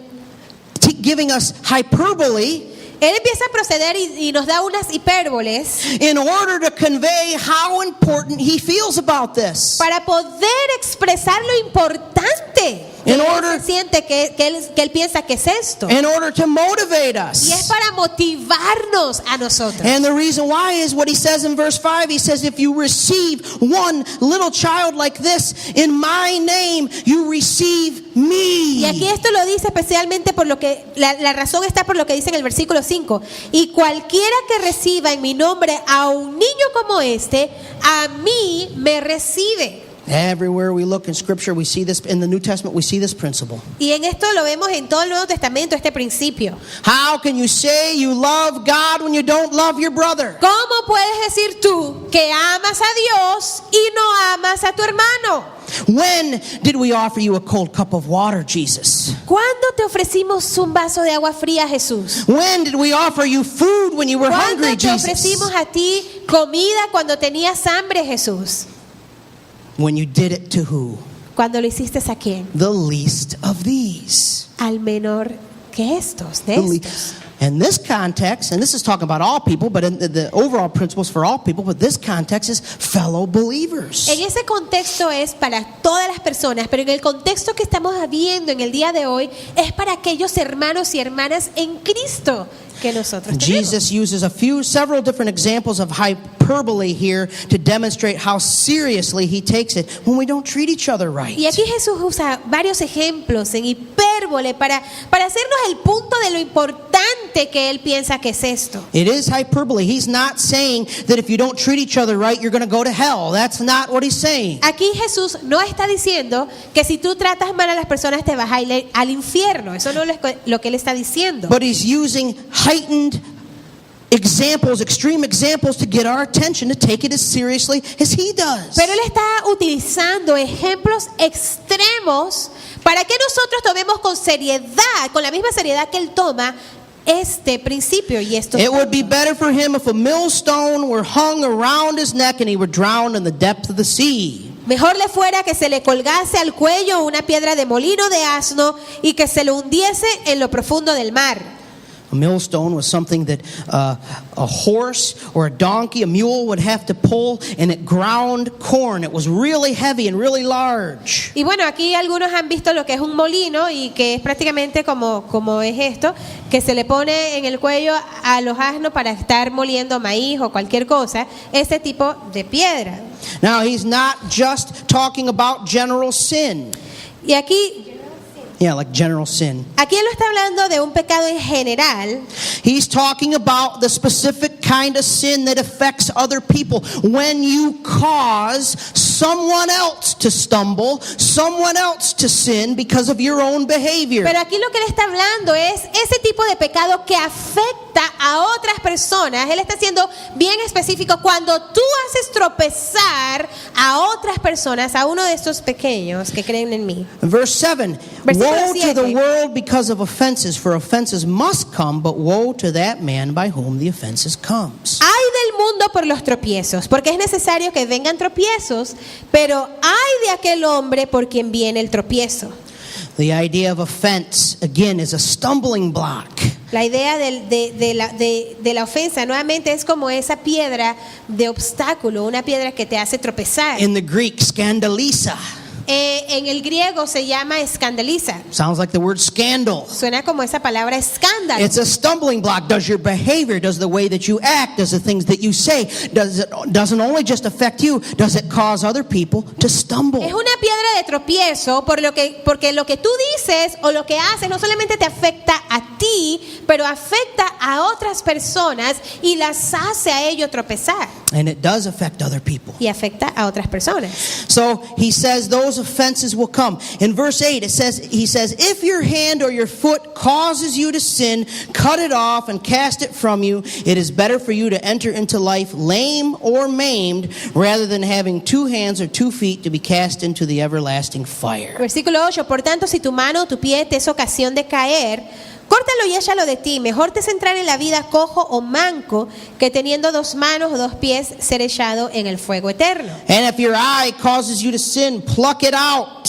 giving us hyperbole Él empieza a proceder y nos da unas hipérboles in order to convey how important he feels about this. para poder expresar lo importante que In Él order- se siente que él piensa que es esto. In order to motivate Y es us. para motivarnos a nosotros. And the reason why is what he says in verse 5. He says, if you receive one little child like this in my name, you receive Y aquí me. esto lo dice especialmente por lo que la razón está por lo que dice en el versículo 5. Y cualquiera que reciba en mi nombre a un niño como este, a mí me recibe. Everywhere we look in Scripture, we see this. In the New Testament, we see this principle. Y en esto lo vemos en todo el Nuevo Testamento, este principio. How can you say you love God when you don't love your brother? ¿Cómo puedes decir tú que amas a Dios y no amas a tu hermano? When did we offer you a cold cup of water, Jesus? ¿Cuándo te ofrecimos un vaso de agua fría, Jesús? When did we offer you food when you were ¿Cuándo hungry, te Jesus? ofrecimos a ti comida cuando tenías hambre, Jesús? When you did it to who? ¿Cuándo lo hiciste a quién? The least of these. Al menor que estos, de The le- estos. In this context, and this is talking about all people, but in the overall principles for all people, but this context is fellow believers. En ese contexto es para todas las personas, pero en el contexto que estamos viendo en el día de hoy es para aquellos hermanos y hermanas en Cristo que nosotros tenemos. Jesus uses several different examples of hyperbole here to demonstrate how seriously he takes it when we don't treat each other right. Y aquí Jesús usa varios ejemplos en hipérbole para hacernos el punto de lo importante que Él piensa que es esto. It is hyperbole. He's not saying that if you don't treat each other right, you're going to go to hell. That's not what he's saying. Aquí Jesús no está diciendo que si tú tratas mal a las personas te vas a ir al infierno. Eso no es lo que Él está diciendo. But he's using heightened examples, extreme examples to get our attention to take it as seriously as he does. Pero él está utilizando ejemplos extremos para que nosotros tomemos con seriedad, con la misma seriedad que él toma este principio y estos It would be better for him if a millstone were hung around his neck and he were drowned in the depth of the sea. Mejor le fuera que se le colgase al cuello una piedra de molino de asno y que se lo hundiese en lo profundo del mar. A millstone was something that a horse or a donkey, a mule would have to pull, and it ground corn. It was really heavy and really large. Y bueno, aquí algunos han visto lo que es un molino y que es prácticamente como es esto, que se le pone en el cuello a los asnos para estar moliendo maíz o cualquier cosa, este tipo de piedra. Now, he's not just talking about general sin. Y aquí Yeah, like general sin. él no está hablando de un pecado en general. He's talking about the specific kind of sin that affects other people. When you cause someone else to stumble, someone else to sin because of your own behavior. Pero aquí lo que él está hablando es ese tipo de pecado que afecta a otras personas. Él está siendo bien específico. Cuando tú haces tropezar a otras personas, a uno de estos pequeños que creen en mí. Verse 7. Versículo Woe to the 7. world because of offenses, for offenses must come, but woe to that man by whom the offenses comes. Hay del mundo por los tropiezos, porque es necesario que vengan tropiezos, pero hay de aquel hombre por quien viene el tropiezo. The idea of offense, again, is a stumbling block. La idea de la ofensa nuevamente es como esa piedra de obstáculo, una piedra que te hace tropezar. In the Greek, scandalisa. En el griego se llama escandaliza. Sounds like the word scandal. Suena como esa palabra escándalo. It's a stumbling block. Does your behavior, does the way that you act, does the things that you say, doesn't only just affect you, does it cause other people to stumble? Es una piedra de tropiezo porque lo que tú dices o lo que haces no solamente te afecta a ti, pero afecta a otras personas y las hace a ellos tropezar. And it does affect other people. Y afecta a otras personas. So he says those offenses will come. In verse 8 he says, if your hand or your foot causes you to sin, cut it off and cast it from you. It is better for you to enter into life lame or maimed rather than having 2 hands or 2 feet to be cast into the everlasting fire. Versículo 8, por tanto, si tu mano o tu pie te es ocasión de caer, córtalo y échalo de ti. Mejor te es entrar en la vida cojo o manco que teniendo 2 manos o 2 pies ser echado en el fuego eterno. And if your eye causes you to sin, pluck it out.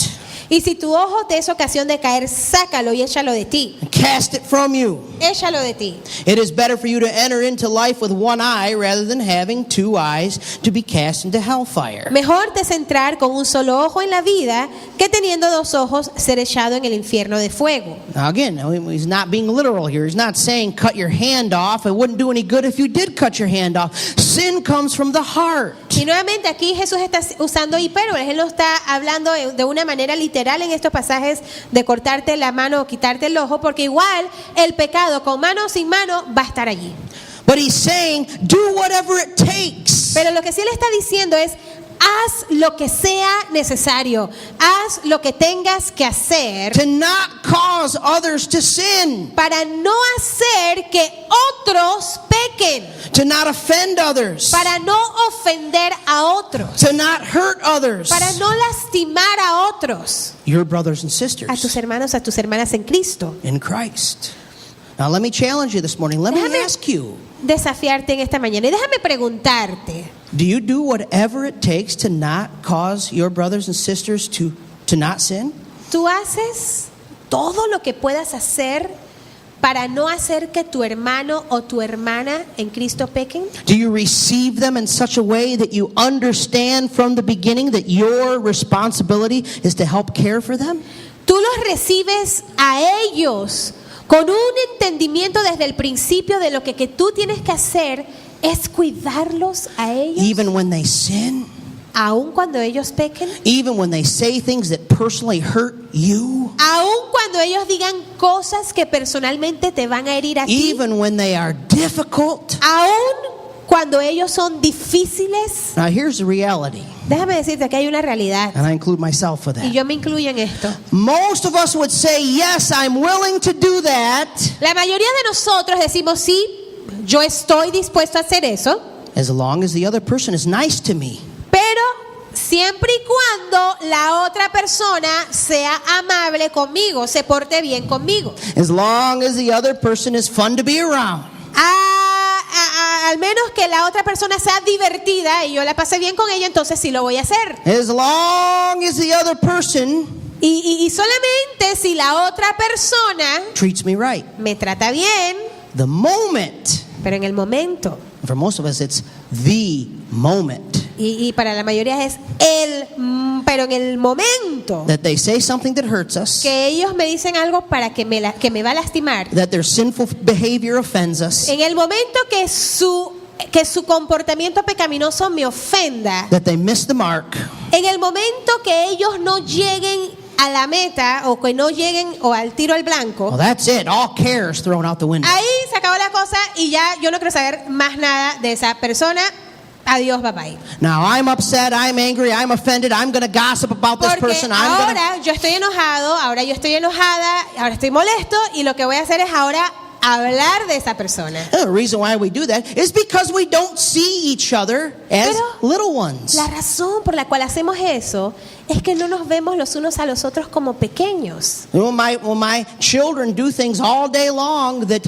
Y si tu ojo te es ocasión de caer, sácalo y échalo de ti. Cast it from you. Échalo de ti. It is better for you to enter into life with 1 eye rather than having 2 eyes to be cast into hellfire. Mejor te es entrar con un solo ojo en la vida que teniendo 2 ojos ser echado en el infierno de fuego. Now again, he's not being literal here. He's not saying cut your hand off. It wouldn't do any good if you did cut your hand off. Sin comes from the heart. Y nuevamente aquí Jesús está usando hipérboles. Él no está hablando de una manera literal en estos pasajes de cortarte la mano o quitarte el ojo, porque igual el pecado con mano o sin mano va a estar allí. But he's saying, do whatever it takes. Pero lo que sí le está diciendo es, haz lo que sea necesario, haz lo que tengas que hacer To not cause others to sin. para no hacer que otros pequen, To not offend others. para no ofender a otros, To not hurt others. para no lastimar a otros, Your brothers and a tus sisters hermanos, a tus hermanas en Cristo. in Christ. Now let me challenge you this morning. Let me Déjame ask you. desafiarte en esta mañana y déjame preguntarte, Do you do whatever it takes to not cause your brothers and sisters to not sin? ¿tú haces todo lo que puedas hacer para no hacer que tu hermano o tu hermana en Cristo pequen? Do you receive them in such a way that you understand from the beginning that your responsibility is to help care for them? ¿Tú los recibes a ellos con un entendimiento desde el principio de lo que tú tienes que hacer es cuidarlos a ellos? Even when they sin? Aun cuando ellos pequen, Even when they say things that personally hurt you? aun cuando ellos digan cosas que personalmente te van a herir a ti, Even when they are difficult? aun cuando ellos son difíciles. Now here's the reality, Déjame decirte que hay una realidad and I include myself with y that. yo me incluyo en esto. Most of us would say, yes, I'm willing to do that, La mayoría de nosotros decimos sí, yo estoy dispuesto a hacer eso, as long as the other person is nice to me. pero siempre y cuando la otra persona sea amable conmigo, se porte bien conmigo. As long as the other person is fun to be around. Al menos que la otra persona sea divertida y yo la pase bien con ella, entonces sí lo voy a hacer. As long as the other person Y solamente si la otra persona treats me right. me trata bien, The moment, pero en el momento. for most of us, it's the moment Y para la mayoría es pero en el momento that they say something that hurts us, que ellos me dicen algo para que me va a lastimar, that their sinful behavior offends us, en el momento que su comportamiento pecaminoso me ofenda, that they miss the mark, en el momento que ellos no lleguen a la meta o que no lleguen o al tiro al blanco, well, that's it. All care is thrown out the window. ahí se acabó la cosa y ya yo no quiero saber más nada de esa persona. Adiós, bye bye. Now I'm upset, I'm angry, I'm offended, I'm going to gossip about this Porque person. I'm going to... ahora yo estoy enojado, ahora yo estoy enojada, ahora estoy molesto y lo que voy a hacer es ahora hablar de esa persona. The reason why we do that is because we don't see each other as Pero little ones. la razón por la cual hacemos eso es que no nos vemos los unos a los otros como pequeños. When my children do things all day long that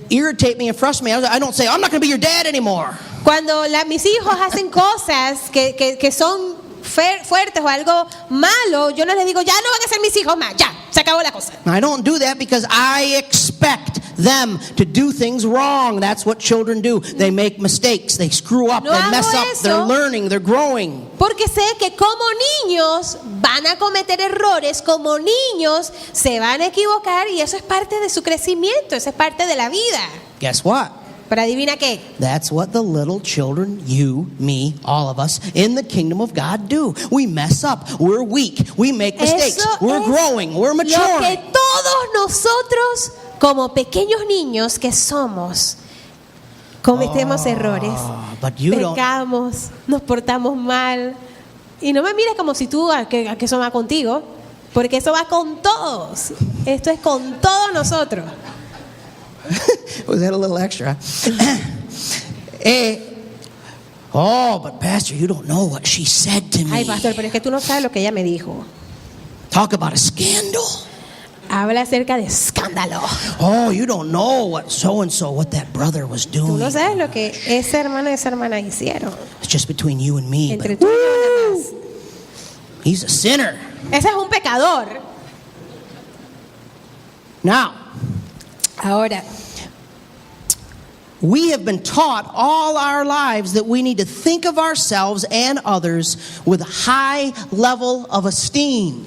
irritate me and frustrate me, I don't say, I'm not going to be your dad anymore. Cuando mis hijos hacen cosas que son fuertes o algo malo, yo no les digo, ya no van a ser mis hijos más, ya, se acabó la cosa. I don't do that because I expect them to do things wrong. That's what children do. They make mistakes, they screw up, No they mess hago up, eso. they're learning, they're growing. Porque sé que como niños van a cometer errores, como niños se van a equivocar y eso es parte de su crecimiento, eso es parte de la vida. Guess what? Pero adivina qué, That's what the little children, you, me, all of us, in the kingdom of God do. We mess up, we're weak, we make mistakes, eso we're es growing, we're lo que maturing. todos nosotros como pequeños niños que somos cometemos errores, But you don't. pecamos, nos portamos mal y no me mires como si tú a que eso va contigo, porque eso va con todos, esto es con todos nosotros. Was that a little extra? But Pastor, you don't know what she said to me. Ay, pastor, pero es que tú no sabes lo que ella me dijo. Talk about a scandal. Habla acerca de escándalo. Oh, you don't know what so-and-so, what that brother was Tú doing. no sabes lo que ese hermano y esa hermana hicieron. It's just between you and me. Entre But tú y yo nada más. he's a sinner. Ese es un pecador. Now, Ahora, we have been taught all our lives that we need to think of ourselves and others with a high level of esteem.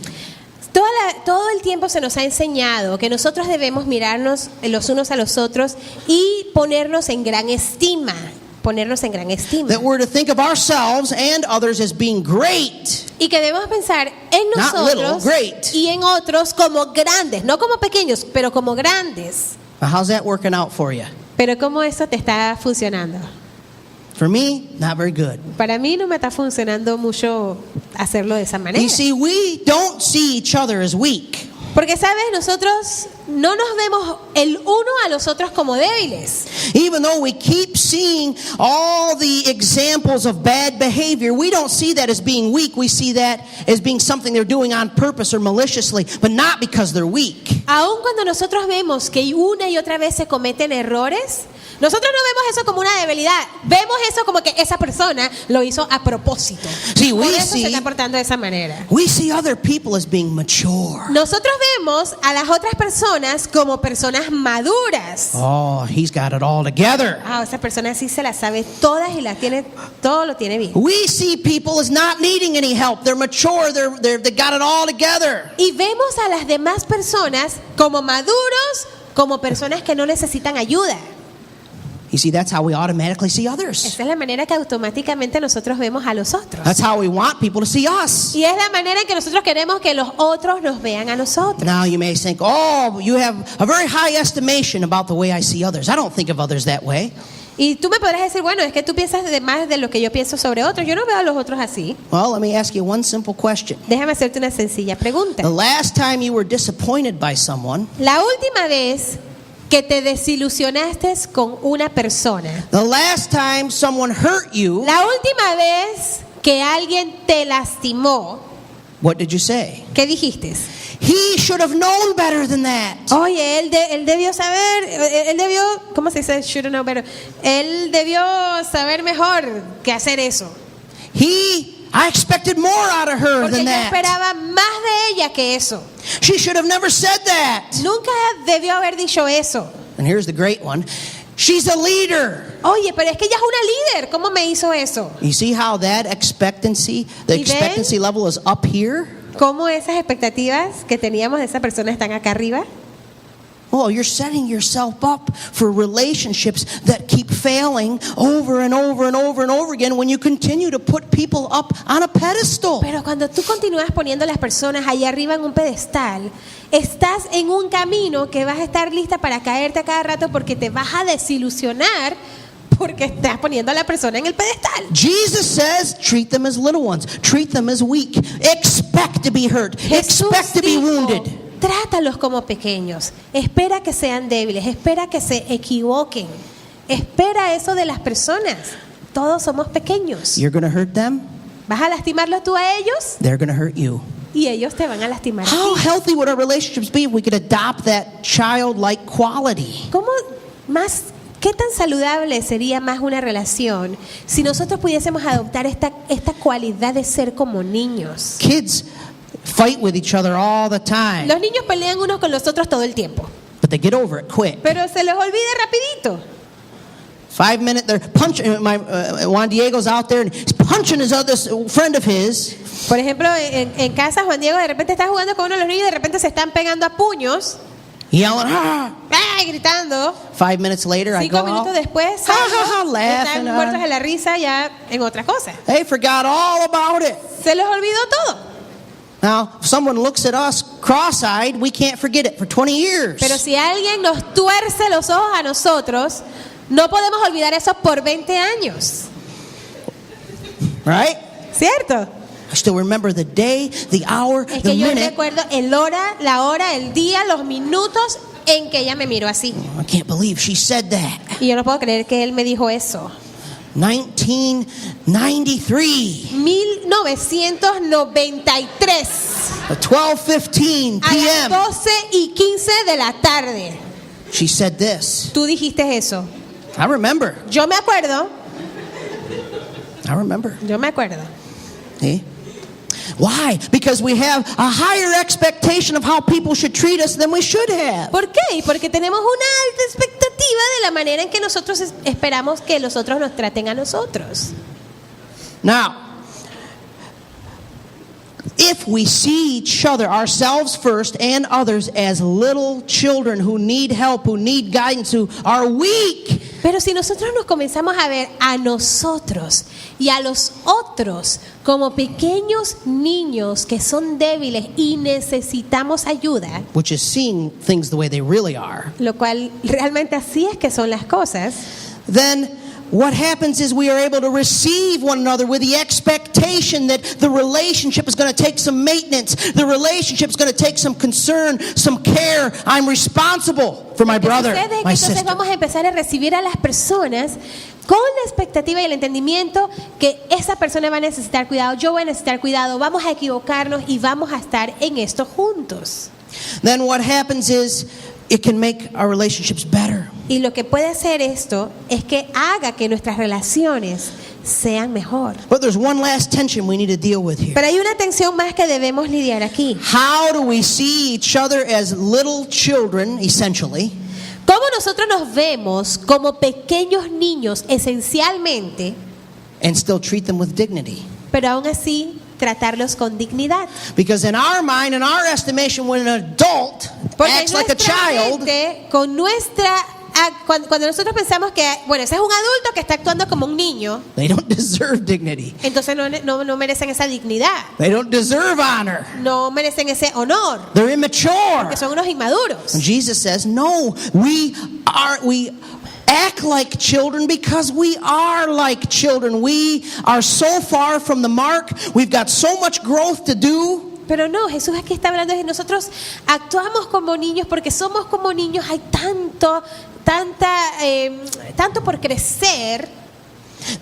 todo el tiempo se nos ha enseñado que nosotros debemos mirarnos los unos a los otros y ponernos en gran estima. Ponernos en gran estima. That we're to think of ourselves and others as being great. Y que debemos pensar en Not nosotros little, great. y en otros como grandes, no como pequeños, pero como grandes. Now, how's that working out for you? Pero ¿cómo eso te está funcionando? For me, not very good. Para mí no me está funcionando mucho hacerlo de esa manera. You see, we don't see each other as weak. Porque, ¿sabes? Nosotros no nos vemos el uno a los otros como débiles. Even though we keep seeing all the examples of bad behavior, we don't see that as being weak. We see that as being something they're doing on purpose or maliciously, but not because they're weak. Aun cuando nosotros vemos que una y otra vez se cometen errores, nosotros no vemos eso como una debilidad. Vemos eso como que esa persona lo hizo a propósito. See, Por we eso se see, está portando de esa manera. we see other people as being mature. Nosotros vemos a las otras personas como personas maduras. Oh, he's got it all together. Esa persona sí se las sabe todas y las tiene, todo lo tiene bien. We see people as not needing any help. They're mature. They got it all together. Y vemos a las demás personas como maduros, como personas que no necesitan ayuda. You see, that's how we automatically see others. Esa es la manera que automáticamente nosotros vemos a los otros. That's how we want people to see us. Y es la manera en que nosotros queremos que los otros nos vean a nosotros. Now you may think, oh, you have a very high estimation about the way I see others. I don't think of others that way. Y tú me podrás decir, bueno, es que tú piensas de más de lo que yo pienso sobre otros. Yo no veo a los otros así. Well, let me ask you one simple question. Déjame hacerte una sencilla pregunta. The last time you were disappointed by someone, La última vez que te desilusionaste con una persona. The last time someone hurt you, La última vez que alguien te lastimó, what did you say? ¿qué dijiste? He should have known better than that. Oye, él debió saber, él debió, ¿cómo se dice? Should know better. Él debió saber mejor que hacer eso. I expected more out of her Porque than yo that. esperaba más de ella que eso. She should have never said that. Nunca debió haber dicho eso. And here's the great one. She's a leader. Oye, pero es que ella es una líder. ¿Cómo me hizo eso? You see how that expectancy, the ¿Y ven? expectancy level is up here? ¿Cómo esas expectativas que teníamos de esa persona están acá arriba? Oh, you're setting yourself up for relationships that keep failing over and over and over and over again when you continue to put people up on a pedestal. Pero cuando tú continúas poniendo a las personas allá arriba en un pedestal, estás en un camino que vas a estar lista para caerte a cada rato porque te vas a desilusionar porque estás poniendo a la persona en el pedestal. Jesus says, treat them as little ones. Treat them as weak. Expect to be hurt. Expect to be dijo, wounded. trátalos como pequeños. Espera que sean débiles. Espera que se equivoquen. Espera eso de las personas. Todos somos pequeños. You're going to hurt them. ¿Vas a lastimarlo tú a ellos? They're going to hurt you. Y ellos te van a lastimar a How ti. healthy would our relationships be if we could adopt that childlike quality? ¿Cómo más, qué tan saludable sería más una relación si nosotros pudiésemos adoptar esta cualidad de ser como niños? Kids fight with each other all the time, Los niños pelean unos con los otros todo el tiempo, but they get over it quick. pero se les olvida rapidito. 5 minutes, they're punching. Juan Diego's out there and he's punching his other friend of his. Por ejemplo, en casa Juan Diego de repente está jugando con uno de los niños y de repente se están pegando a puños, Yelling, ah! ¡ay! Gritando. 5 minutes later, I 5 go minutos out. después, Ha, ha, ha, están laughing, muertos de la risa ya en otra cosa. They forgot all about it. Se les olvidó todo. Now, if someone looks at us cross-eyed, we can't forget it for 20 years. Pero si alguien nos tuerce los ojos a nosotros, no podemos olvidar eso por 20 años. Right? ¿Cierto? I still remember the day, the hour, Es the que yo minute. recuerdo la hora, el día, los minutos en que ella me miró así. I can't believe she said that. Y yo no puedo creer que él me dijo eso. 1993, 1993, at 12:15 a las p.m. 12:15 de la tarde. She said this. Tú dijiste eso. I remember. Yo me acuerdo. Yo me acuerdo. See? Why? Because we have a higher expectation of how people should treat us than we should have. ¿Por qué? Porque tenemos una alta expectativa de la manera en que nosotros esperamos que los otros nos traten a nosotros. Now, if we see each other, ourselves first, and others as little children who need help, who need guidance, who are weak, Pero si nosotros nos comenzamos a ver a nosotros y a los otros como pequeños niños que son débiles y necesitamos ayuda, which is seeing things the way they really are, lo cual realmente así es que son las cosas, then what happens is we are able to receive one another with the expectation that the relationship is going to take some maintenance. The relationship is going to take some concern, some care. I'm responsible for my brother, sucede que my entonces sister. vamos a empezar a recibir a las personas con la expectativa y el entendimiento que esa persona va a necesitar cuidado, yo voy a necesitar cuidado, vamos a equivocarnos y vamos a estar en esto juntos. Then what happens is it can make our relationships better. Y lo que puede hacer esto es que haga que nuestras relaciones sean mejor. But there's one last tension we need to deal with here. Pero hay una tensión más que debemos lidiar aquí. How do we see each other as little children, essentially, ¿Cómo nosotros nos vemos como pequeños niños esencialmente, and still treat them with dignity? pero aún así tratarlos con dignidad? Because in our mind, in our estimation, when an adult Porque acts like a nuestra child, mente, con nuestra cuando nosotros pensamos que, bueno, ese es un adulto que está actuando como un niño, they don't deserve dignity. entonces no merecen esa dignidad, They don't deserve honor. no merecen ese honor, They're immature. que son unos inmaduros. And Jesus says, no, we act like children because we are like children. We are so far from the mark. We've got so much growth to do. Pero no, Jesús aquí está hablando de que nosotros actuamos como niños porque somos como niños, hay tanto por crecer.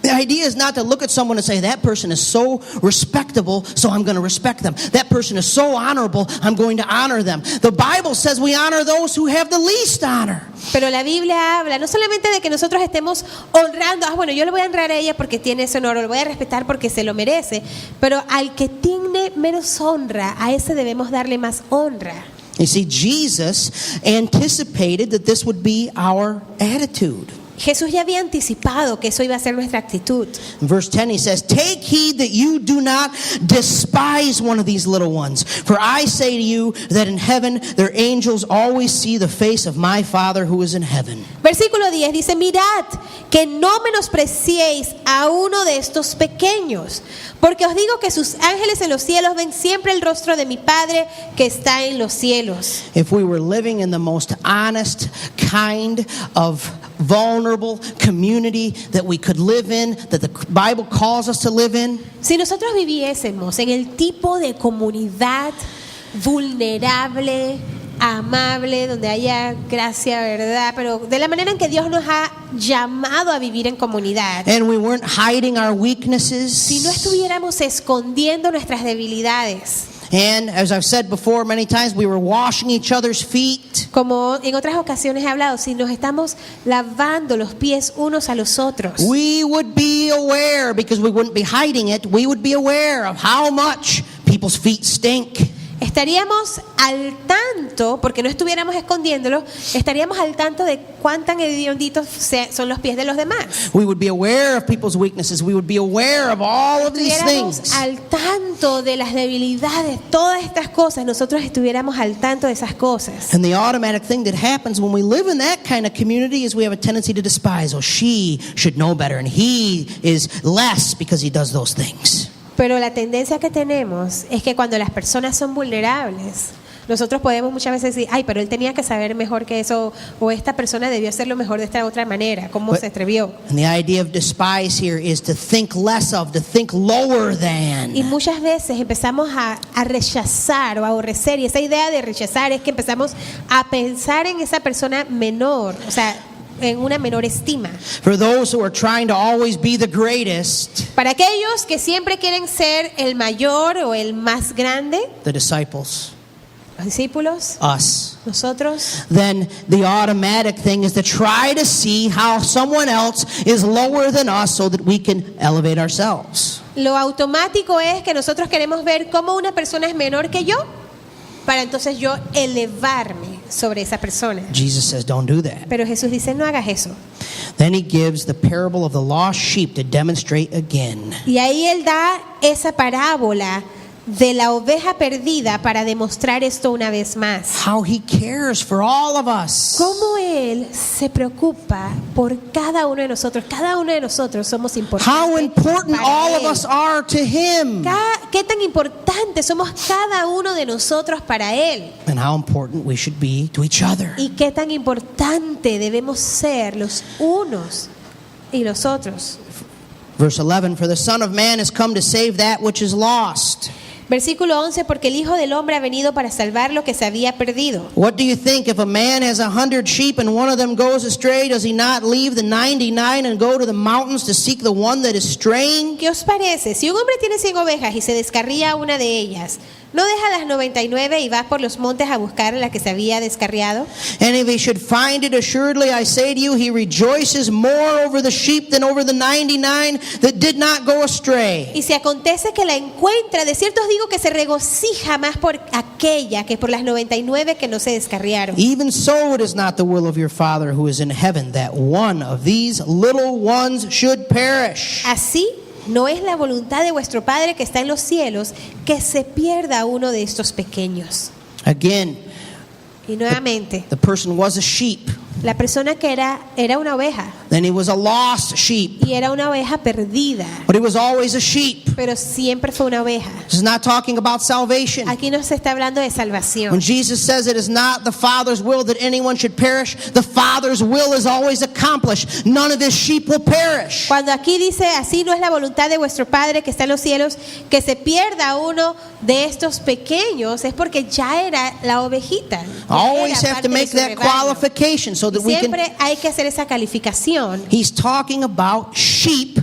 The idea is not to look at someone and say, that person is so respectable, so I'm going to respect them. That person is so honorable, I'm going to honor them. The Bible says we honor those who have the least honor. Pero la Biblia habla no solamente de que nosotros estemos honrando, bueno, yo le voy a honrar a ella porque tiene ese honor, o le voy a respetar porque se lo merece, pero al que tiene menos honra, a ese debemos darle más honra. You see, Jesus anticipated that this would be our attitude. Jesús ya había anticipado que eso iba a ser nuestra actitud. In verse 10 he says, take heed that you do not despise one of these little ones. For I say to you that in heaven their angels always see the face of my Father who is in heaven. Versículo 10 dice, mirad que no menospreciéis a uno de estos pequeños, porque os digo que sus ángeles en los cielos ven siempre el rostro de mi Padre que está en los cielos. If we were living in the most honest kind of vulnerable community that we could live in, that the Bible calls us to live in, Si nosotros viviésemos en el tipo de comunidad vulnerable, amable, donde haya gracia, verdad, pero de la manera en que Dios nos ha llamado a vivir en comunidad, and we weren't hiding our si no weaknesses, estuviéramos escondiendo nuestras debilidades, and as I've said before many times, we were washing each other's feet, como en otras ocasiones he hablado, si nos estamos lavando los pies unos a los otros, we would be aware, because we wouldn't be hiding it, we would be aware of how much people's feet stink. estaríamos al tanto, porque no estuviéramos escondiéndolo, estaríamos al tanto de cuán tan hedionditos son los pies de los demás. We would be aware of people's weaknesses. We would be aware of all of these Estuviéramos things. al tanto de las debilidades, todas estas cosas, nosotros estuviéramos al tanto de esas cosas. And the automatic thing that happens when we live in that kind of community is we have a tendency to despise. Oh, she should know better, and he is less because he does those things. Pero la tendencia que tenemos es que cuando las personas son vulnerables, nosotros podemos muchas veces decir, ay, pero él tenía que saber mejor que eso, o esta persona debió hacerlo mejor de esta otra manera, ¿cómo se atrevió? And the idea of despise here is to think less of, to think lower than. Y muchas veces empezamos a rechazar o a aborrecer, y esa idea de rechazar es que empezamos a pensar en esa persona menor, o sea, en una menor estima. For those who are trying to always be the greatest, Para aquellos que siempre quieren ser el mayor o el más grande, the disciples, los discípulos, us, nosotros, then the automatic thing is to try to see how someone else is lower than us so that we can elevate ourselves. lo automático es que nosotros queremos ver cómo una persona es menor que yo, para entonces yo elevarme sobre esa persona. Jesus says, don't do that. Pero Jesús dice, no hagas eso. Then he gives the parable of the lost sheep to demonstrate again. Y ahí él da esa parábola de la oveja perdida para demostrar esto una vez más. How he cares for all of us. Cómo él se preocupa por cada uno de nosotros. Cada uno de nosotros somos importantes. How important para all of él. us are to him. Qué tan importantes somos cada uno de nosotros para él. And how important we should be to each other. Y qué tan importante debemos ser los unos y los otros. Verse 11, for the Son of Man has come to save that which is lost. Versículo 11, porque el Hijo del Hombre ha venido para salvar lo que se había perdido. What do you think? If a man has 100 sheep and one of them goes astray, does he not leave the 99 and go to the mountains to seek the one that is straying? ¿Qué os parece? Si un hombre tiene 100 ovejas y se descarría una de ellas, ¿no deja las 99 y va por los montes a buscar a la que se había descarriado? And if he should find it, assuredly I say to you, he rejoices more over the sheep than over the 99 that did not go astray. Y si acontece que la encuentra, de cierto os digo que se regocija más por aquella que por las 99 que no se descarriaron. Even so it is not the will of your Father who is in heaven that one of these little ones should perish. Así no es la voluntad de vuestro Padre que está en los cielos que se pierda uno de estos pequeños. Again, Y nuevamente, the person was a sheep. la persona que era una oveja. Then he was a lost sheep, y era una oveja perdida, but he was always a sheep. pero siempre fue una oveja. This is not talking about salvation. Aquí no se está hablando de When salvación. Jesus says it is not the Father's will that anyone should perish, the Father's will is always accomplished. None of his sheep will perish. Cuando aquí dice, así no es la voluntad de vuestro Padre que está en los cielos, que se pierda uno de estos pequeños, es porque ya era la ovejita. Ya Always era have to parte de make su that rebaño. qualification so that we can. Siempre hay que hacer esa calificación He's talking about sheep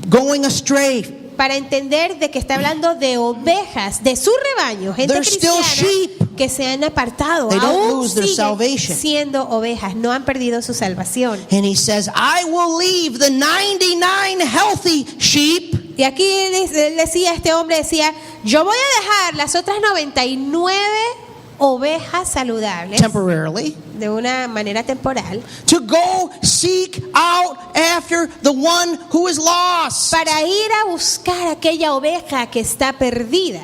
going astray. para entender de que está hablando de ovejas, de su rebaño, gente They're still cristiana sheep. que se han apartado, They don't aún lose their siguen salvation. siendo ovejas, no han perdido su salvación. And he says, I will leave the 99 healthy sheep. Y aquí él decía, este hombre decía, yo voy a dejar las otras 99 ovejas saludables Temporarily, de una manera temporal to go seek out after the one who is lost. para ir a buscar aquella oveja que está perdida.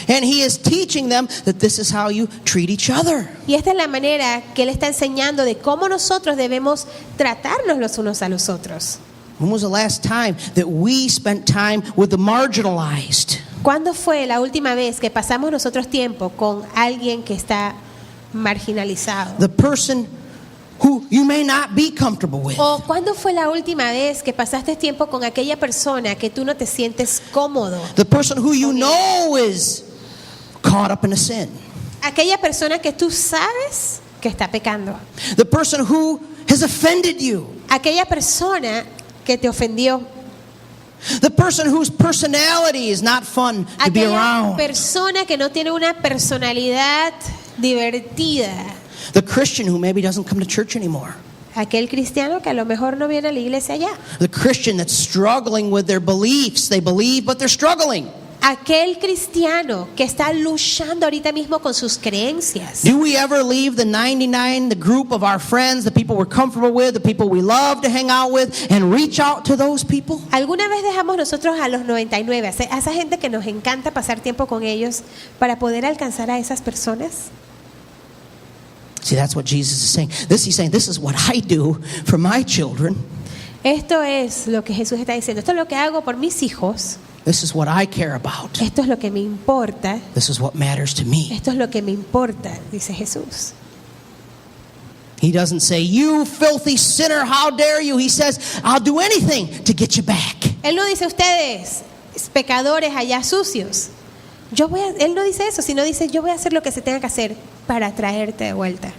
And he is teaching them that this is how you treat each other. Y esta es la manera que él está enseñando de cómo nosotros debemos tratarnos los unos a los otros. When was the last time that we spent time with the marginalized? ¿Cuándo fue la última vez que pasamos nosotros tiempo con alguien que está marginalizado? The person who you may not be comfortable with. ¿O cuándo fue la última vez que pasaste tiempo con aquella persona que tú no te sientes cómodo? The person who you know is caught up in a sin. Aquella persona que tú sabes que está pecando. The person who has offended you. Aquella persona que te ofendió. The person whose personality is not fun to be Aquella around. persona que no tiene una personalidad divertida. The Christian who maybe doesn't come to church anymore. Aquel cristiano que a lo mejor no viene a la iglesia ya. The Christian that's struggling with their beliefs. They believe, but they're struggling. Aquel cristiano que está luchando ahorita mismo con sus creencias. Do we ever leave the 99, the group of our friends, the people we're comfortable with, the people we love to hang out with, and reach out to those people? ¿Alguna vez dejamos nosotros a los 99, a esa gente que nos encanta pasar tiempo con ellos, para poder alcanzar a esas personas? See, that's what Jesus is saying. He's saying, this is what I do for my children. Esto es lo que Jesús está diciendo. Esto es lo que hago por mis hijos. This is what I care about. Esto es lo que me importa. This is what matters to me. Esto es lo que me importa, dice Jesús. He doesn't say, you filthy sinner, how dare you? He says, I'll do anything to get you back. Él no dice ustedes, pecadores allá sucios. Él no dice eso, sino dice yo voy a hacer lo que se tenga que hacer para traerte de vuelta.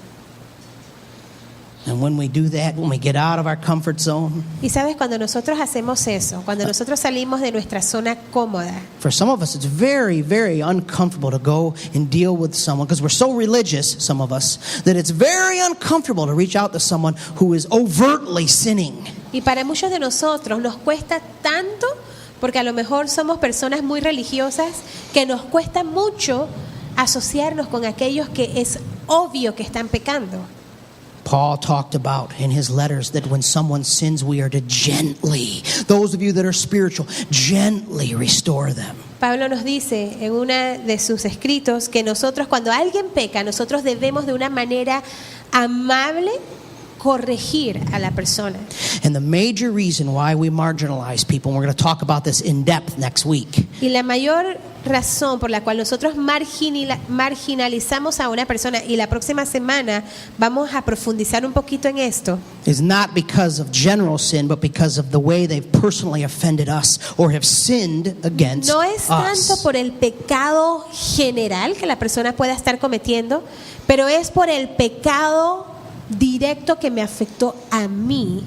And when we do that, when we get out of our comfort zone, Y sabes, cuando nosotros hacemos eso, cuando nosotros salimos de nuestra zona cómoda, for some of us, it's very, very uncomfortable to go and deal with someone because we're so religious, some of us, that it's very uncomfortable to reach out to someone who is overtly sinning. y para muchos de nosotros nos cuesta tanto, porque a lo mejor somos personas muy religiosas, que nos cuesta mucho asociarnos con aquellos que es obvio que están pecando. Paul talked about in his letters that when someone sins, we are to gently, those of you that are spiritual, gently restore them. Pablo nos dice en uno de sus escritos que nosotros, cuando alguien peca, nosotros debemos de una manera amable corregir a la persona. And the major reason why we marginalize people, and we're going to talk about this in depth next week, Y la mayor razón por la cual nosotros marginalizamos a una persona, y la próxima semana vamos a profundizar un poquito en esto, is not because of general sin, but because of the way they've personally offended us or have sinned against no es tanto us. por el pecado general que la persona pueda estar cometiendo, pero es por el pecado directo que me afectó a mí,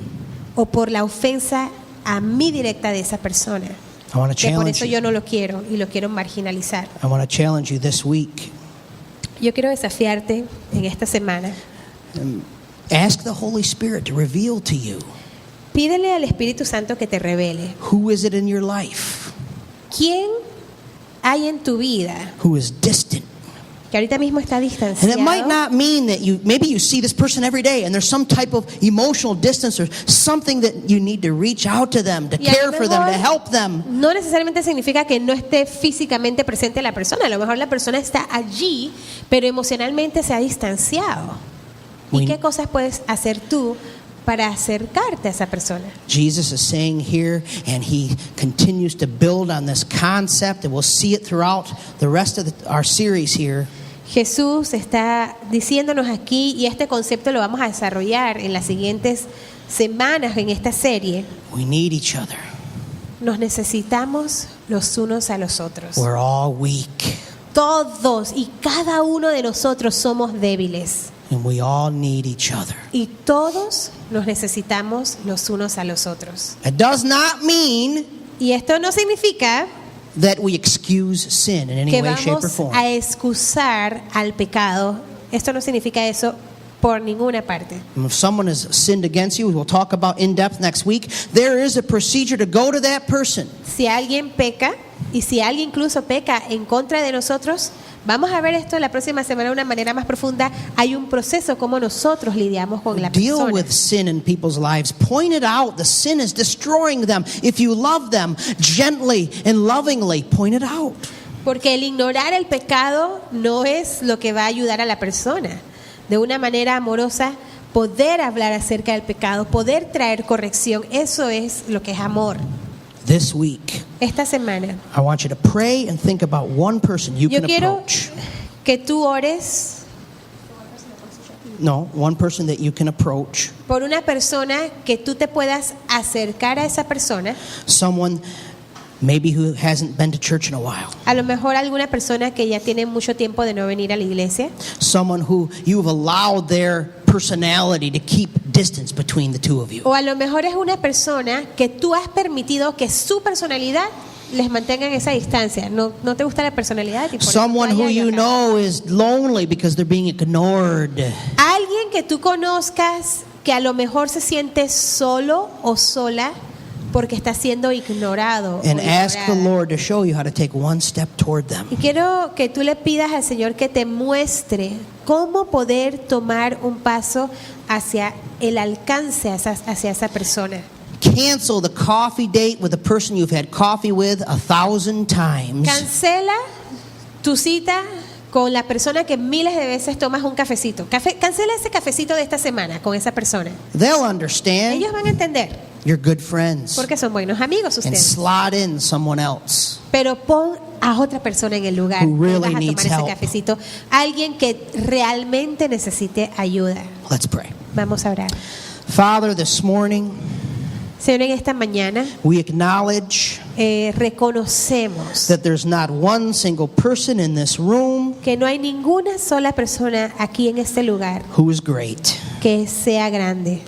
o por la ofensa a mí directa de esa persona, I want to que por challenge eso you. yo no lo quiero y lo quiero marginalizar. I want to challenge you this week. Yo quiero desafiarte en esta semana. Ask the Holy Spirit to reveal to you, Pídele al Espíritu Santo que te revele who is it in your life quién hay en tu vida who is distant. que ahorita mismo está And distanciado. it might not mean that maybe you see this person every day and there's some type of emotional distance or something that you need to reach out to them, to Y a care lo for them, to mejor help them. no necesariamente significa que no esté físicamente presente la persona. A lo mejor la persona está allí, pero emocionalmente se ha distanciado. ¿Y We- qué cosas puedes hacer tú para acercarte a esa persona. Jesus is saying here, and he continues to build on this concept, and we'll see it throughout the rest of our series here. Jesús está diciéndonos aquí, y este concepto lo vamos a desarrollar en las siguientes semanas en esta serie. We need each other. Nos necesitamos los unos a los otros. We're all weak, Todos y cada uno de nosotros somos débiles. and we all need each other. Y todos nos necesitamos los unos a los otros. It does not mean Y esto no significa that we excuse sin in any que way, shape, or vamos form. a excusar al pecado. Esto no significa eso por ninguna parte. If someone has sinned against you, we'll talk about in depth next week. There is a procedure to go to that person. Si alguien peca, y si alguien incluso peca en contra de nosotros, vamos a ver esto la próxima semana de una manera más profunda. Hay un proceso como nosotros lidiamos con la Deal persona. with sin in people's lives. Point it out. The sin is destroying them. If you love them, gently and lovingly point it out. Porque el ignorar el pecado no es lo que va a ayudar a la persona. De una manera amorosa, poder hablar acerca del pecado, poder traer corrección, eso es lo que es amor. This week, Esta semana, I want you to pray and think about one person you yo can quiero approach. que tú ores No, one person that you can approach. por una persona que tú te puedas acercar a esa persona. Someone maybe who hasn't been to church in a while. A lo mejor alguna persona que ya tiene mucho tiempo de no venir a la iglesia. Someone who you've allowed their personality to keep distance between the two of you. O a lo mejor es una persona que tú has permitido que su personalidad les mantenga en esa distancia. No te gusta la personalidad. Y por eso Someone who vaya you acá. know is lonely because they're being ignored. Alguien que tú conozcas que a lo mejor se siente solo o sola porque está siendo ignorado. o And ask the ignorada. Lord to show you how to take one step toward them. Y quiero que tú le pidas al Señor que te muestre cómo poder tomar un paso hacia el alcance hacia esa persona. Cancel the coffee date with the person you've had coffee with 1,000 times. Cancela tu cita con la persona que miles de veces tomas un cafecito. Cancela ese cafecito de esta semana con esa persona. They'll understand. Ellos van a entender You're good friends. porque son buenos amigos And ustedes. slot in someone else. Pero pon a otra persona en el lugar. Who really Vas a tomar needs ese help. cafecito. Alguien que realmente necesite ayuda. Let's pray. Vamos a orar. Father, this morning Señor, en esta mañana we acknowledge reconocemos that there's not one single person in this room que no hay ninguna sola persona aquí en este lugar who is great. que sea grande.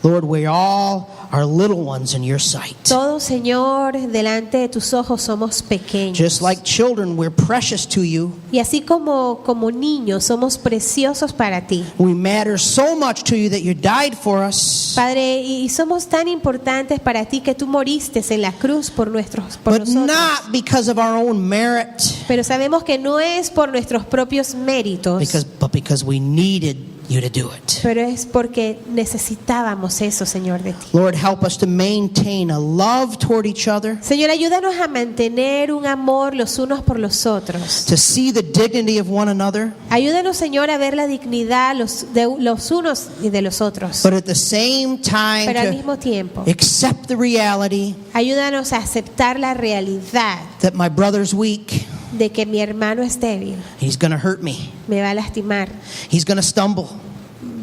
Lord, we all are little ones in your sight. Todos, Señor, delante de tus ojos somos pequeños. Just like children, we're precious to you. Y así como niños somos preciosos para ti. We matter so much to you that you died for us. Padre, y somos tan importantes para ti que tú moriste en la cruz por But nosotros. not because of our own merit, Pero sabemos que no es por nuestros propios méritos, but because we needed you to do it. pero es porque necesitábamos eso, Señor, de ti. Lord, help us to maintain a love toward each other, Señor, ayúdanos a mantener un amor los unos por los otros. to see the dignity of one another, Ayúdanos, Señor, a ver la dignidad de los unos y de los otros. but at the same time Pero al to mismo tiempo, accept the reality ayúdanos a aceptar la realidad that my brother's weak. de que mi hermano es débil, He's going to hurt me. me va a lastimar, He's going to stumble.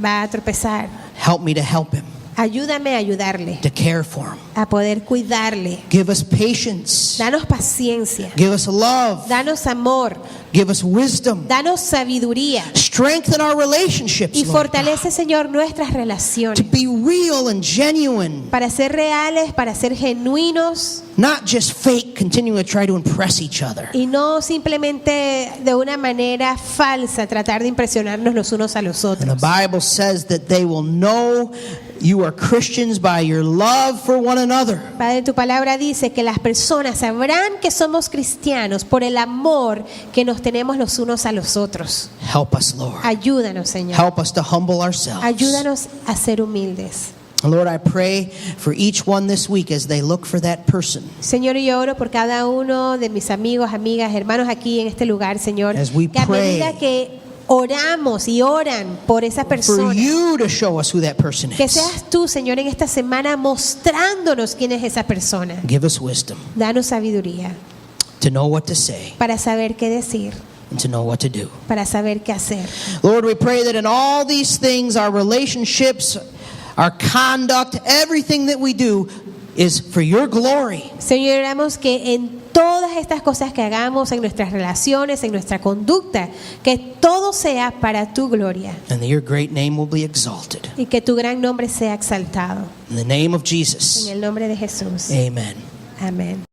va a tropezar. Help me to help him, Ayúdame a ayudarle, to care for him. a poder cuidarle. Give us patience. Danos paciencia, Give us love. danos amor, Give us wisdom. danos sabiduría Strengthen our relationships, y Lord, fortalece, Señor, nuestras to relaciones be real and genuine, para ser reales, para ser genuinos not just fake, continuing to try to impress each other. y no simplemente de una manera falsa tratar de impresionarnos los unos a los And the otros. Bible says that they will know you are Christians by your love for one another. Padre, tu palabra dice que las personas sabrán que somos cristianos por el amor que nos tenemos los unos a los otros. Help us, Lord. Ayúdanos, Señor. Help us to humble ourselves. Ayúdanos a ser humildes. Lord, I pray for each one this week as they look for that person. Señor, yo oro por cada uno de mis amigos, amigas, hermanos aquí en este lugar, Señor. As we Que a pray. medida que oramos y oran por esa for persona. you to show us who that person Que is. seas tú, Señor, en esta semana mostrándonos quién es esa persona. Give us wisdom Danos sabiduría to know what to say para saber qué decir, and to know what to do. para saber qué hacer. Lord, we pray that in all these things, our relationships, our conduct, everything that we do is for your glory. Señor, oramos que en todas estas cosas que hagamos, en nuestras relaciones, en nuestra conducta, que todo sea para tu gloria And that your great name will be exalted. y que tu gran nombre sea exaltado. In the name of En Jesus, el nombre de Jesús. amen. Amén.